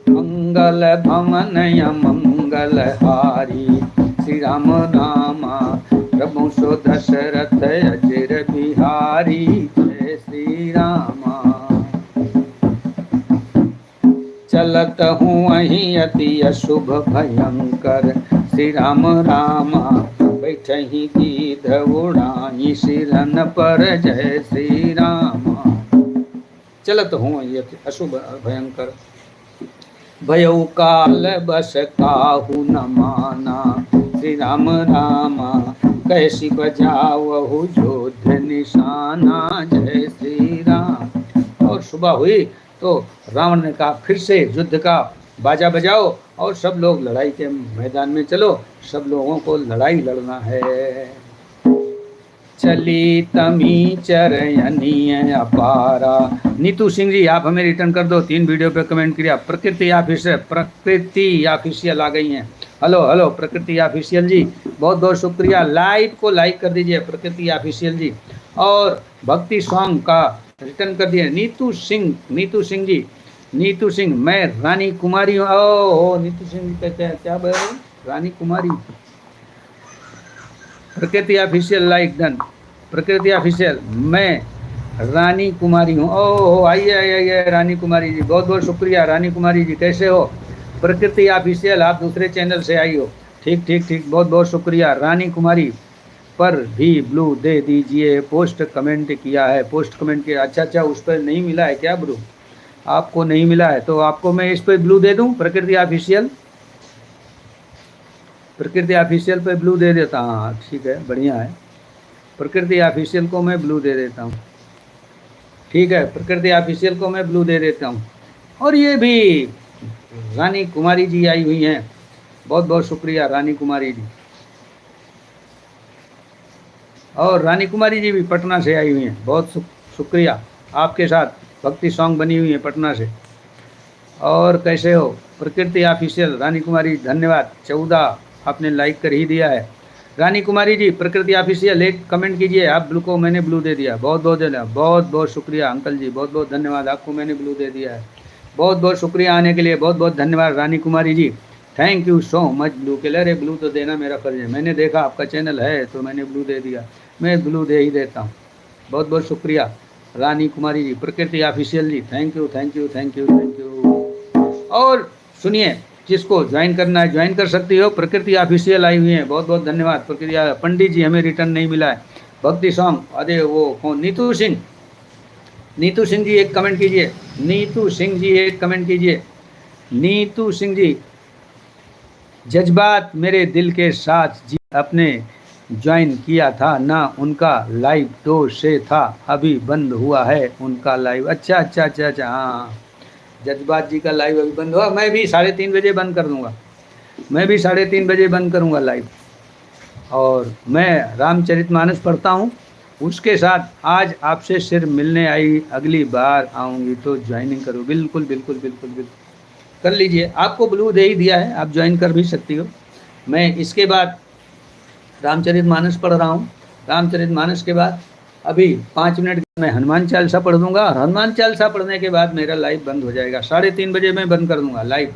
मंगल भवन मंगल हारी, श्री राम रामा प्रभु सो दशरथ अजर बिहारी, जय श्री रामा। चलत हूँ वहीं अति अशुभ भयंकर, श्री राम रामा बैठही गीध उड़ाई सिरन पर, जय श्री रामा। चलत हूँ वहीं अति अशुभ भयंकर, भयउ काल बस काहू न माना, श्री राम रामा कैसी बजावहु योद्ध निशाना, जय श्री राम। और सुबह हुई तो रावण ने कहा फिर से युद्ध का बाजा बजाओ और सब लोग लड़ाई के मैदान में चलो, सब लोगों को लड़ाई लड़ना है। चली तमी चरयनीय अपारा। नीतू सिंह जी आप हमें रिटर्न कर दो, 3 वीडियो पे कमेंट किया। प्रकृति ऑफिशियल आ गई हैं। हेलो हेलो प्रकृति ऑफिशियल जी, बहुत बहुत शुक्रिया। लाइव को लाइक कर दीजिए प्रकृति ऑफिशियल जी। और भक्ति सॉन्ग का रिटर्न कर दिए नीतू सिंह जी। नीतू सिंह, मैं रानी कुमारी हूँ। ओ नीतू सिंह क्या बोल रहे, रानी कुमारी। प्रकृति ऑफिशियल लाइक डन। प्रकृति ऑफिशियल, मैं रानी कुमारी हूँ। ओह आइए आइए रानी कुमारी जी, बहुत बहुत शुक्रिया रानी कुमारी जी, कैसे हो? प्रकृति ऑफिशियल आप दूसरे चैनल से आई हो, ठीक ठीक ठीक, बहुत बहुत शुक्रिया रानी कुमारी। पर भी ब्लू दे दीजिए, पोस्ट कमेंट किया है, पोस्ट कमेंट किया। अच्छा अच्छा, उस पर नहीं मिला है क्या ब्लू? आपको नहीं मिला है तो आपको मैं इस पर ब्लू दे दूँ। प्रकृति ऑफिशियल, प्रकृति ऑफिशियल पे ब्लू दे देता हूँ। हाँ ठीक है, बढ़िया है। प्रकृति ऑफिशियल को मैं ब्लू दे देता हूँ, ठीक है, प्रकृति ऑफिशियल को मैं ब्लू दे देता हूँ। और ये भी रानी कुमारी जी आई हुई हैं, बहुत बहुत शुक्रिया रानी कुमारी जी। और रानी कुमारी जी भी पटना से आई हुई हैं, बहुत शुक्रिया। आपके साथ भक्ति सॉन्ग बनी हुई है पटना से। और कैसे हो? प्रकृति ऑफिशियल रानी कुमारी धन्यवाद, 14 आपने लाइक कर ही दिया है। रानी कुमारी जी प्रकृति ऑफिशियल एक कमेंट कीजिए, आप ब्लू को मैंने ब्लू दे दिया, बहुत बहुत धन्यवाद, बहुत बहुत शुक्रिया अंकल जी, बहुत बहुत धन्यवाद, आपको मैंने ब्लू दे दिया है। बहुत बहुत शुक्रिया आने के लिए, बहुत बहुत धन्यवाद Rani Kumari ji, thank you so much blue के लिए। अरे ब्लू तो देना मेरा फर्ज है, मैंने देखा आपका चैनल है तो मैंने ब्लू दे दिया, मैं ब्लू दे ही देता हूँ। बहुत बहुत शुक्रिया रानी Kumari ji, Prakriti official ji, thank you thank you thank you thank you. और सुनिए, जिसको ज्वाइन करना है ज्वाइन कर सकती हो। प्रकृति ऑफिशियल आई हुई है, बहुत बहुत धन्यवाद प्रकृति। पंडित जी हमें रिटर्न नहीं मिला है भक्ति सॉन्ग। अरे वो कौन? नीतू सिंह, नीतू सिंह जी एक कमेंट कीजिए, नीतू सिंह जी एक कमेंट कीजिए। नीतू सिंह जी, जज्बात मेरे दिल के साथ जी अपने ज्वाइन किया था ना, उनका लाइव 2 से था, अभी बंद हुआ है उनका लाइव। अच्छा अच्छा अच्छा अच्छा, हाँ जज्बात जी का लाइव अभी बंद हुआ। मैं भी 3:30 बजे बंद कर दूंगा, मैं भी 3:30 बजे बंद करूंगा लाइव। और मैं रामचरितमानस पढ़ता हूँ, उसके साथ आज आपसे सिर्फ मिलने आई, अगली बार आऊँगी तो ज्वाइनिंग करो। बिल्कुल बिल्कुल बिल्कुल बिल्कुल कर लीजिए, आपको ब्लू दे ही दिया है, आप ज्वाइन कर भी सकती हो। मैं इसके बाद रामचरितमानस पढ़ रहा हूँ, रामचरितमानस के बाद अभी 5 मिनट में हनुमान चालीसा पढ़ दूंगा, और हनुमान चालीसा पढ़ने के बाद मेरा लाइव बंद हो जाएगा, 3:30 बजे मैं बंद कर दूंगा लाइव।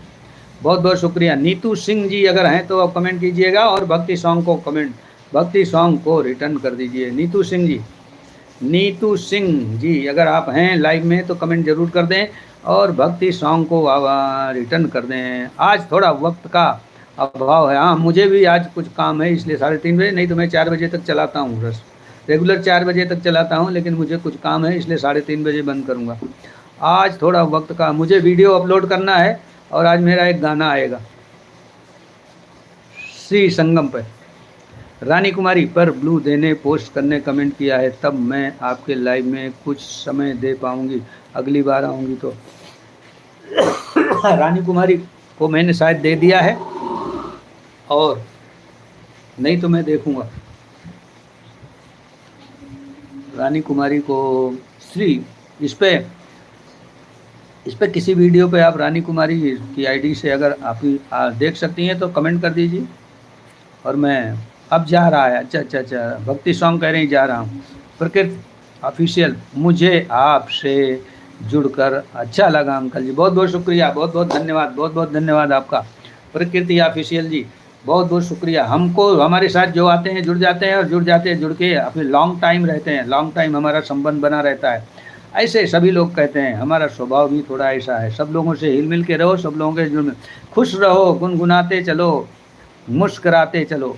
बहुत बहुत शुक्रिया। नीतू सिंह जी अगर हैं तो आप कमेंट कीजिएगा, और भक्ति सॉन्ग को कमेंट, भक्ति सॉन्ग को रिटर्न कर दीजिए। नीतू सिंह जी, नीतू सिंह जी अगर आप हैं लाइव में तो कमेंट जरूर कर दें, और भक्ति सॉन्ग को रिटर्न कर दें। आज थोड़ा वक्त का अभाव है, हाँ मुझे भी आज कुछ काम है इसलिए 3:30 बजे, नहीं तो मैं 4 बजे तक चलाता हूँ, बस रेगुलर 4 बजे तक चलाता हूँ, लेकिन मुझे कुछ काम है इसलिए 3:30 बजे बंद करूँगा। आज थोड़ा वक्त का, मुझे वीडियो अपलोड करना है, और आज मेरा एक गाना आएगा श्री संगम पर। रानी कुमारी पर ब्लू देने, पोस्ट करने, कमेंट किया है, तब मैं आपके लाइव में कुछ समय दे पाऊँगी, अगली बार आऊँगी तो। रानी कुमारी को मैंने शायद दे दिया है, और नहीं तो मैं देखूँगा। रानी कुमारी को श्री, इस पे किसी वीडियो पे आप रानी कुमारी की आईडी से अगर आप देख सकती हैं तो कमेंट कर दीजिए। और मैं अब जा रहा है, अच्छा अच्छा अच्छा, भक्ति सॉन्ग कह रहे हैं, जा रहा हूँ। प्रकृति ऑफिशियल, मुझे आपसे जुड़कर अच्छा लगा अंकल जी, बहुत बहुत शुक्रिया, बहुत बहुत धन्यवाद, बहुत बहुत धन्यवाद आपका प्रकृति ऑफिशियल जी, बहुत बहुत शुक्रिया। हमको हमारे साथ जो आते हैं जुड़ जाते हैं, और जुड़ के अपने लॉन्ग टाइम रहते हैं, लॉन्ग टाइम हमारा संबंध बना रहता है। ऐसे सभी लोग कहते हैं, हमारा स्वभाव भी थोड़ा ऐसा है, सब लोगों से हिल मिल के रहो, सब लोगों के जुड़, खुश रहो, गुनगुनाते चलो, मुस्कराते चलो।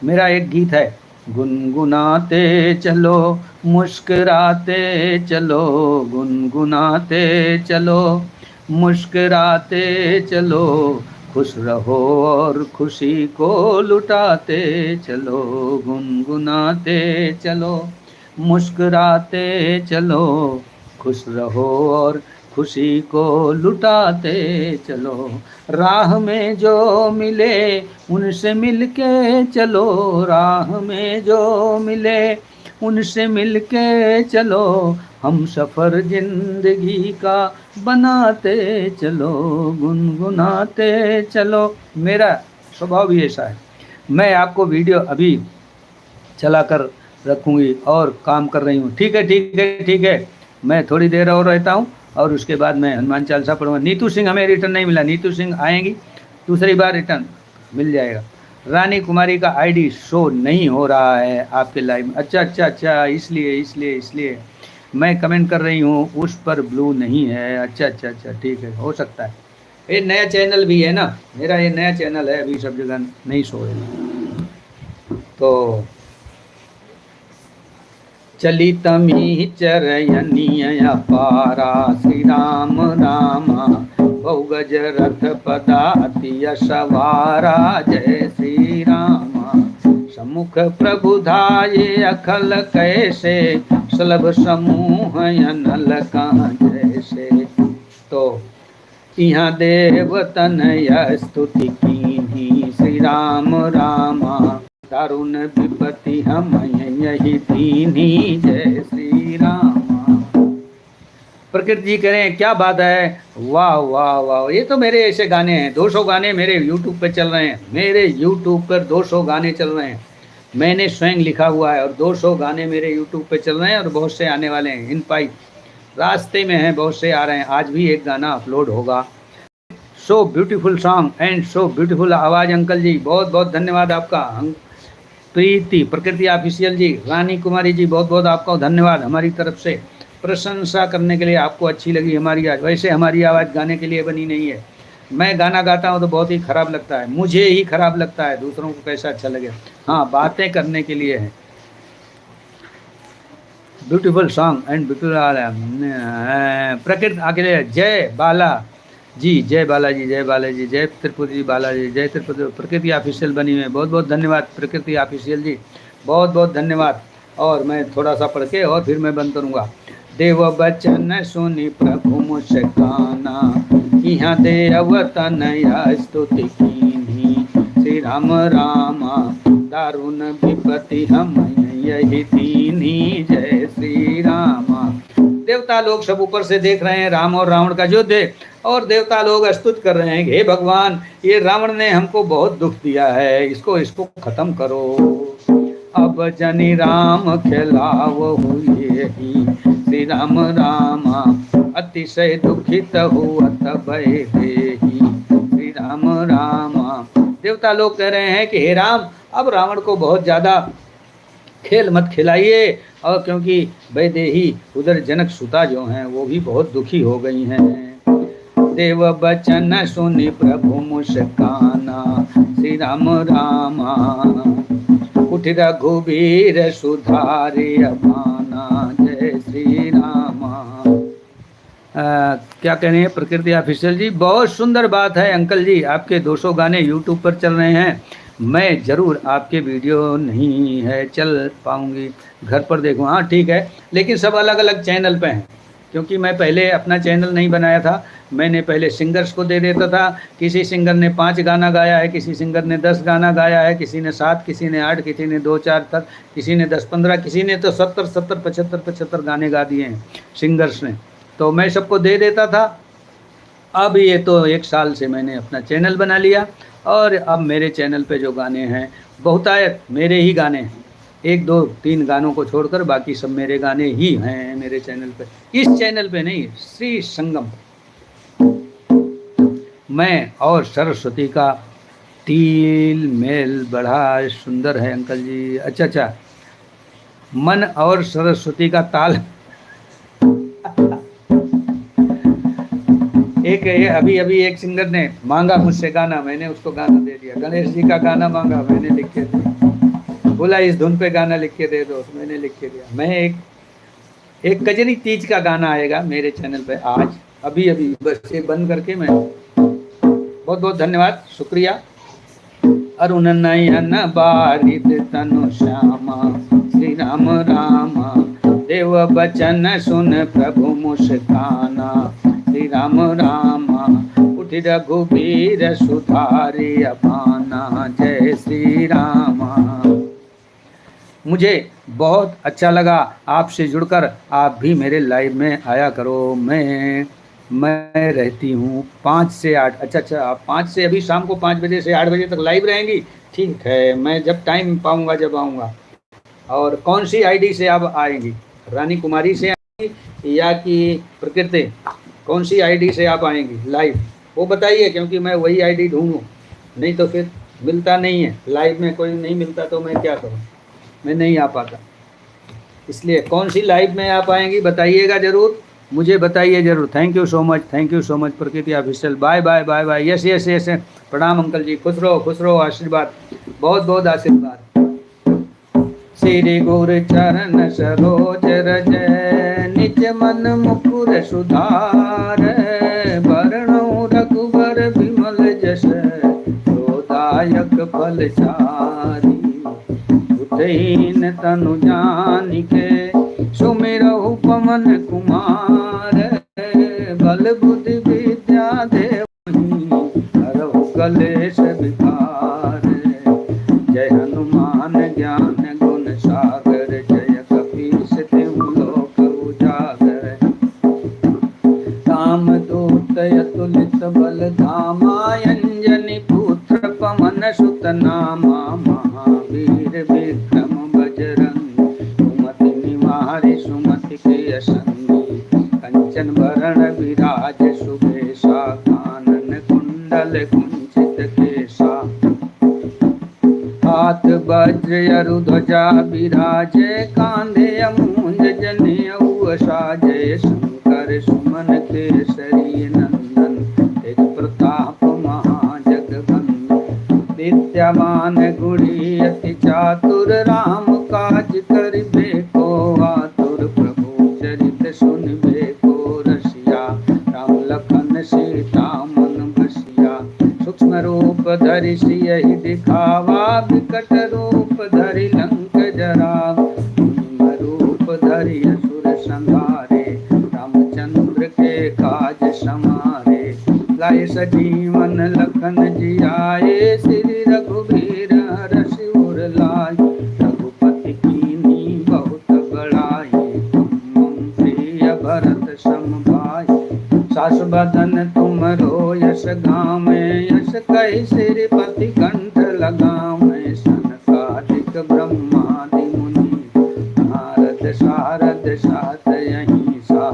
मेरा एक गीत है, गुनगुनाते चलो मुस्कराते चलो, गुनगुनाते चलो मुस्कराते चलो, खुश रहो और खुशी को लुटाते चलो, गुनगुनाते चलो मुस्कराते चलो, खुश रहो और खुशी को लुटाते चलो, राह में जो मिले उनसे मिलके चलो, राह में जो मिले उनसे मिलके चलो, हम सफ़र जिंदगी का बनाते चलो, गुनगुनाते चलो। मेरा स्वभाव भी ऐसा है। मैं आपको वीडियो अभी चला कर रखूँगी और काम कर रही हूँ। ठीक है, ठीक है, ठीक है। मैं थोड़ी देर और रहता हूँ और उसके बाद मैं हनुमान चालीसा पढ़ूँगा। नीतू सिंह हमें रिटर्न नहीं मिला, नीतू सिंह आएंगी, दूसरी बार रिटर्न मिल जाएगा। रानी कुमारी का आईडी शो नहीं हो रहा है आपके लाइव में। अच्छा अच्छा अच्छा, इसलिए मैं कमेंट कर रही हूँ, उस पर ब्लू नहीं है। अच्छा अच्छा अच्छा, ठीक है, हो सकता है। ये नया चैनल भी है ना मेरा, ये नया चैनल है, अभी सब जगह नहीं शो है। तो चली तमी चरयनिया पारा, श्री राम रामा बहु गज रथ पदाति यशवारा, जय श्री रामा। समुख प्रभु धाये अखल कैसे, सलभ समूह अनल कहाँ जैसे। तो यहाँ देव तनय स्तुति कीन्ही, श्री राम रामा दारुण विपत्ति हम यही दीनी, जय श्री राम। प्रकृति जी कह रहे हैं क्या बात है, वाह वाह वाह। ये तो मेरे ऐसे गाने हैं, 200 गाने मेरे यूट्यूब पे चल रहे हैं। मेरे यूट्यूब पर 200 गाने चल रहे हैं, मैंने स्वयं लिखा हुआ है, और 200 गाने मेरे यूट्यूब पे चल रहे हैं, और बहुत से आने वाले हैं। इन पाइप रास्ते में हैं, बहुत से आ रहे हैं। आज भी एक गाना अपलोड होगा। So beautiful song and so beautiful आवाज़ अंकल जी, बहुत बहुत धन्यवाद आपका। प्रीति प्रकृति ऑफिशियल जी, रानी कुमारी जी, बहुत बहुत आपका धन्यवाद हमारी तरफ से प्रशंसा करने के लिए। आपको अच्छी लगी हमारी आवाज़। वैसे हमारी आवाज़ गाने के लिए बनी नहीं है। मैं गाना गाता हूँ तो बहुत ही ख़राब लगता है, मुझे ही ख़राब लगता है, दूसरों को कैसा अच्छा लगे। हाँ, बातें करने के लिए है। ब्यूटीफुल सॉन्ग एंड ब्यूटीफुल प्रकृति आगे। जय बाला जी, जय बालाजी, जय बालाजी, जय त्रिपुरी बालाजी, जय त्रिपुरी। प्रकृति ऑफिशियल बनी हुई है, बहुत बहुत धन्यवाद प्रकृति ऑफिशियल जी, बहुत बहुत धन्यवाद। और मैं थोड़ा सा पढ़ के और फिर मैं बंद करूँगा। देव बचन सुनि प्रभु मुस्काना, यहाँ देव तनया स्तुति कीन्ही, श्री राम रामा दारुण विपत्ति हम यही दीनी, जय श्री रामा। देवता लोग सब ऊपर से देख रहे हैं राम और रावण का युद्ध है, और देवता लोग स्तुति कर रहे हैं, हे भगवान ये रावण ने हमको बहुत दुख दिया है, इसको खत्म करो। अब जनि राम खिलाओ यही, श्री राम रामा अतिशय दुखित हुअत भय देहि, श्री राम रामा। देवता लोग कह रहे हैं कि हे राम अब रावण को बहुत ज़्यादा खेल मत खिलाइए, और क्योंकि वैदेही उधर जनक सुता जो हैं वो भी बहुत दुखी हो गई हैं। देव बचन सुनि प्रभु मुस्काना, श्री राम रामा उठ रघुबीर सुधारे अपाना, जय श्री रामा। क्या कह रहे हैं प्रकृति ऑफिशियल जी, बहुत सुंदर बात है अंकल जी, आपके 200 गाने यूट्यूब पर चल रहे हैं। मैं ज़रूर आपके वीडियो नहीं है चल पाऊँगी, घर पर देखूँ। हाँ ठीक है, लेकिन सब अलग अलग चैनल पे हैं, क्योंकि मैं पहले अपना चैनल नहीं बनाया था। मैंने पहले सिंगर्स को दे देता था, किसी सिंगर ने 5 गाना गाया है, किसी सिंगर ने 10 गाना गाया है, किसी ने 7, किसी ने 8, किसी ने 2-4 तक, किसी ने 10-15, किसी ने तो 70-70, 75-75 गाने गा दिए हैं सिंगर्स ने, तो मैं सबको दे देता था। अब ये तो 1 साल से मैंने अपना चैनल बना लिया, और अब मेरे चैनल पे जो गाने हैं बहुतायत मेरे ही गाने हैं, 1, 2, 3 गानों को छोड़कर बाकी सब मेरे गाने ही हैं मेरे चैनल पे। इस चैनल पे नहीं, श्री संगम। मैं और सरस्वती का तील मेल बड़ा सुंदर है अंकल जी। अच्छा अच्छा, मन और सरस्वती का ताल अभी एक सिंगर ने मांगा मुझसे गाना, मैंने उसको गाना दे दिया। गणेश जी का गाना मांगा, मैंने लिख के दिया। बोला इस धुन पे गाना लिख के दे दो, मैंने लिख के दिया। मैं एक कजरी तीज का गाना आएगा मेरे चैनल पे आज, अभी बस ये बंद करके मैं। बहुत बहुत धन्यवाद, शुक्रिया। अरुण नयन बारिद तनु श्यामा, श्री राम रामा देव बचन सुन प्रभु मुस्काना, राम रामा, उठ रघुबीर सुधारि अभाना, जय श्री रामा। मुझे बहुत अच्छा लगा आपसे जुड़कर। आप भी मेरे लाइव में आया करो। मैं रहती हूँ 5 से 8। अच्छा, आप 5 से, अभी शाम को 5 बजे से 8 बजे तक लाइव रहेंगी? ठीक है, मैं जब टाइम पाऊँगा जब आऊँगा। और कौन सी आईडी से आप आएंगी? रानी कुमारी से आएंगी या कि प्रकृति? कौन सी आईडी से आप आएंगी लाइव, वो बताइए, क्योंकि मैं वही आईडी ढूंढूं, नहीं तो फिर मिलता नहीं है। लाइव में कोई नहीं मिलता तो मैं क्या करूं, मैं नहीं आ पाता। इसलिए कौन सी लाइव में आप आएंगी बताइएगा ज़रूर, मुझे बताइए ज़रूर। Thank you so much, thank you so much Prakriti official. Bye bye bye bye. Yes yes yes, प्रणाम अंकल जी, खुश रहो, आशीर्वाद, बहुत बहुत आशीर्वाद। श्री गुरु चरण सरोज रज, निज मन मुकुर सुधार, वरणो रघुबर विमल जस, दायक फल चारि। बुद्धिहीन तनु जानिके, सुमिरहु पवन कुमार, बल बुद्धि विद्या देवहि, हरहु कलेश विकार। जय हनुमान ज्ञान गुण सागर, जय कपीस तिहु लोक उजागर। रामदूत अतुलित बल धामा, अंजनी पुत्र पवन सुत नामा। महावीर विक्रम बजरंग, सुमति निवारि सुमति के संगी। कंचन वरण विराज सुबेसा, कानन कुंडल कुंचित केसा। हाथ वज्र अरु ध्वजा विराजे, कांधे मूंज जनेऊ साजे। शंकर सुमन केसरी नंदन, तेज प्रताप महाजगवंदन। विद्यावान गुणी अति चातुर, राम काज करिबे को आतुर। प्रभु चरित सुनिबे को रसिया, राम लखन सीता मन बसिया। सूक्ष्म रूप धरि सियहि दिखावा, विकट रूप धरि लंक जरावा। भीम रूप धरि असुर संहारे, रामचंद्र के काज समारे। लाए सजीवन लखन जियाए, श्री रघुबीर हरषि उर लाए। रघुपति कीन्ही बहुत बड़ाई, तुम प्रिय भरत सम भाई। सास बदन तुमरो यश गावें, यश कहि श्रीपति कंठ लगावें। सनकादिक ब्रह्मादि मुनि, नारद सारद साथ अहिंसा।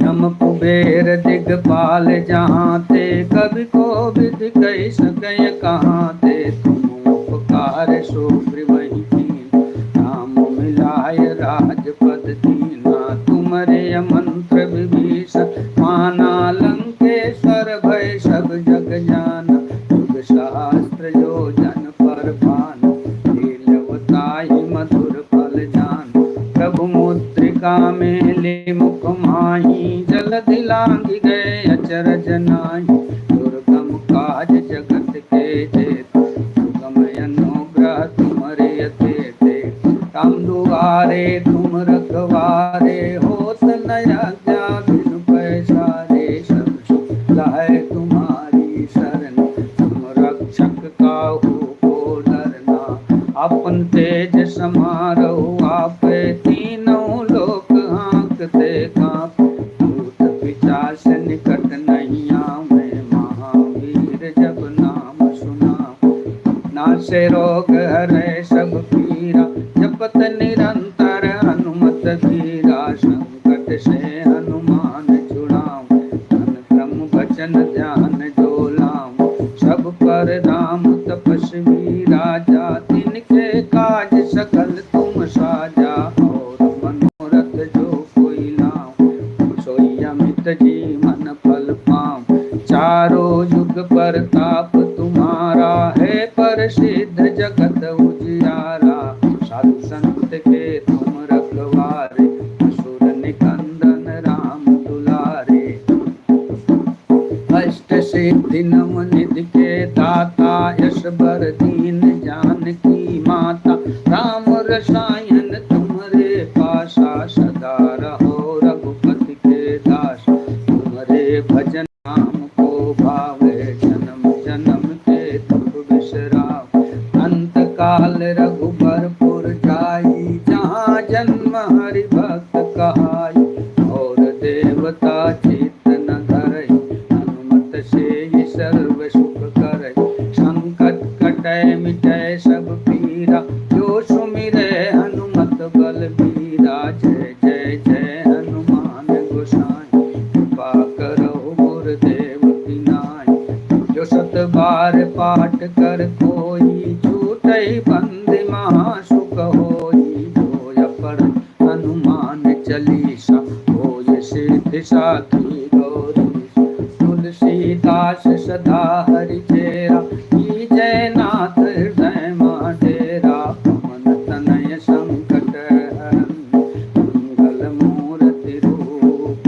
यम कुबेर दिगपाल जहाँ ते, कवि कोविद कहि सकै कहाँ ते। तुम उपकार सो गृहहि कीन्ह, राम मिलाय राजपद दीना। तुमरे मंत्र विभीषण माना, लंकेश्वर भय सब जग जाना। युग सहस्त्र योजन पर भानु, लील्योताहि मधुर फल जानु। प्रभु मुद्रिका मेलि मुख माहि, जलधि लांघि गए अचरज नाहि। दुर्गम काज जगत के जेत, सुगम अनुग्रह तुमरे तेते। राम दुआरे तुम रखवारे, होत न आज्ञा बिनु पैसारे। सब सुख लहै तुम्हारी शरण, तुम रक्षक काहू को डरना। अपन तेज समारोह आपे, तीनों लोक हाँकते काँप। भूत पिशाच निकट नहीं आवे, महावीर जब नाम सुनावे। नासे रोग हरै सब पीरा, जपत निरंतर हनुमत धीरा। संकट से हनुमान छुड़ाऊं, मन क्रम वचन ध्यान जो लाऊं। सब पर राम तपस्वी राजा, तिनके काज सकल तुम साजा। और मनोरथ जो कोई लाऊं, सोई अमित जीवन फल पाऊं। चारों युग परताप तुम्हारा, है प्रसिद्ध जगत उजियारा। साधु संत के तुम रखवारे, असुर निकंदन राम दुलारे। अष्ट सिद्धि नव निधि के दाता, यश बर दीन जानकी माता। राम रसायन तुम्हारे पासा, सदा रहो रघुपति के दास। भरपुर जाई, जहाँ जन्म हरि भक्त कहाई। और देवता चित्त न धरई, हनुमत से सर्व सुख करई। संकट कटै मिटै सब पीरा, जो सुमिरै हनुमत बलबीरा। जय जय जय हनुमान गोसाई, कृपा करहु गुरुदेव की नाई। जो सत बार पाठ कर कोई, छूटै बंदी महासुख होई। जो जपढ़ हनुमान चालीसा, होय सिद्धि साखी गौरी। तुलसीदास सदा हरि चेरा, कीजय नाथ हृदय मा डेरा। पवन तनय संकट हरन, मंगल मूर्ति रूप।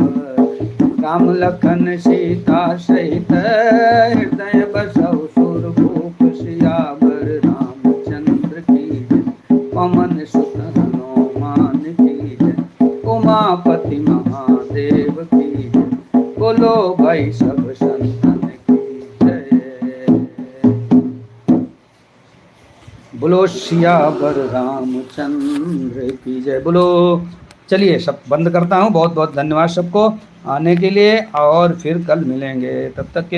राम लखन सीता सहित, हृदय बसहु सुरभूप। सियावर रामचंद्र की जय, पवन सुत हनुमान की जय। उमापति महादेव की जय, बोलो भाई सब संतन की जय। बोलो सियावर रामचंद्र की जय। बोलो। चलिए सब बंद करता हूँ। बहुत बहुत धन्यवाद सबको आने के लिए, और फिर कल मिलेंगे। तब तक के लिए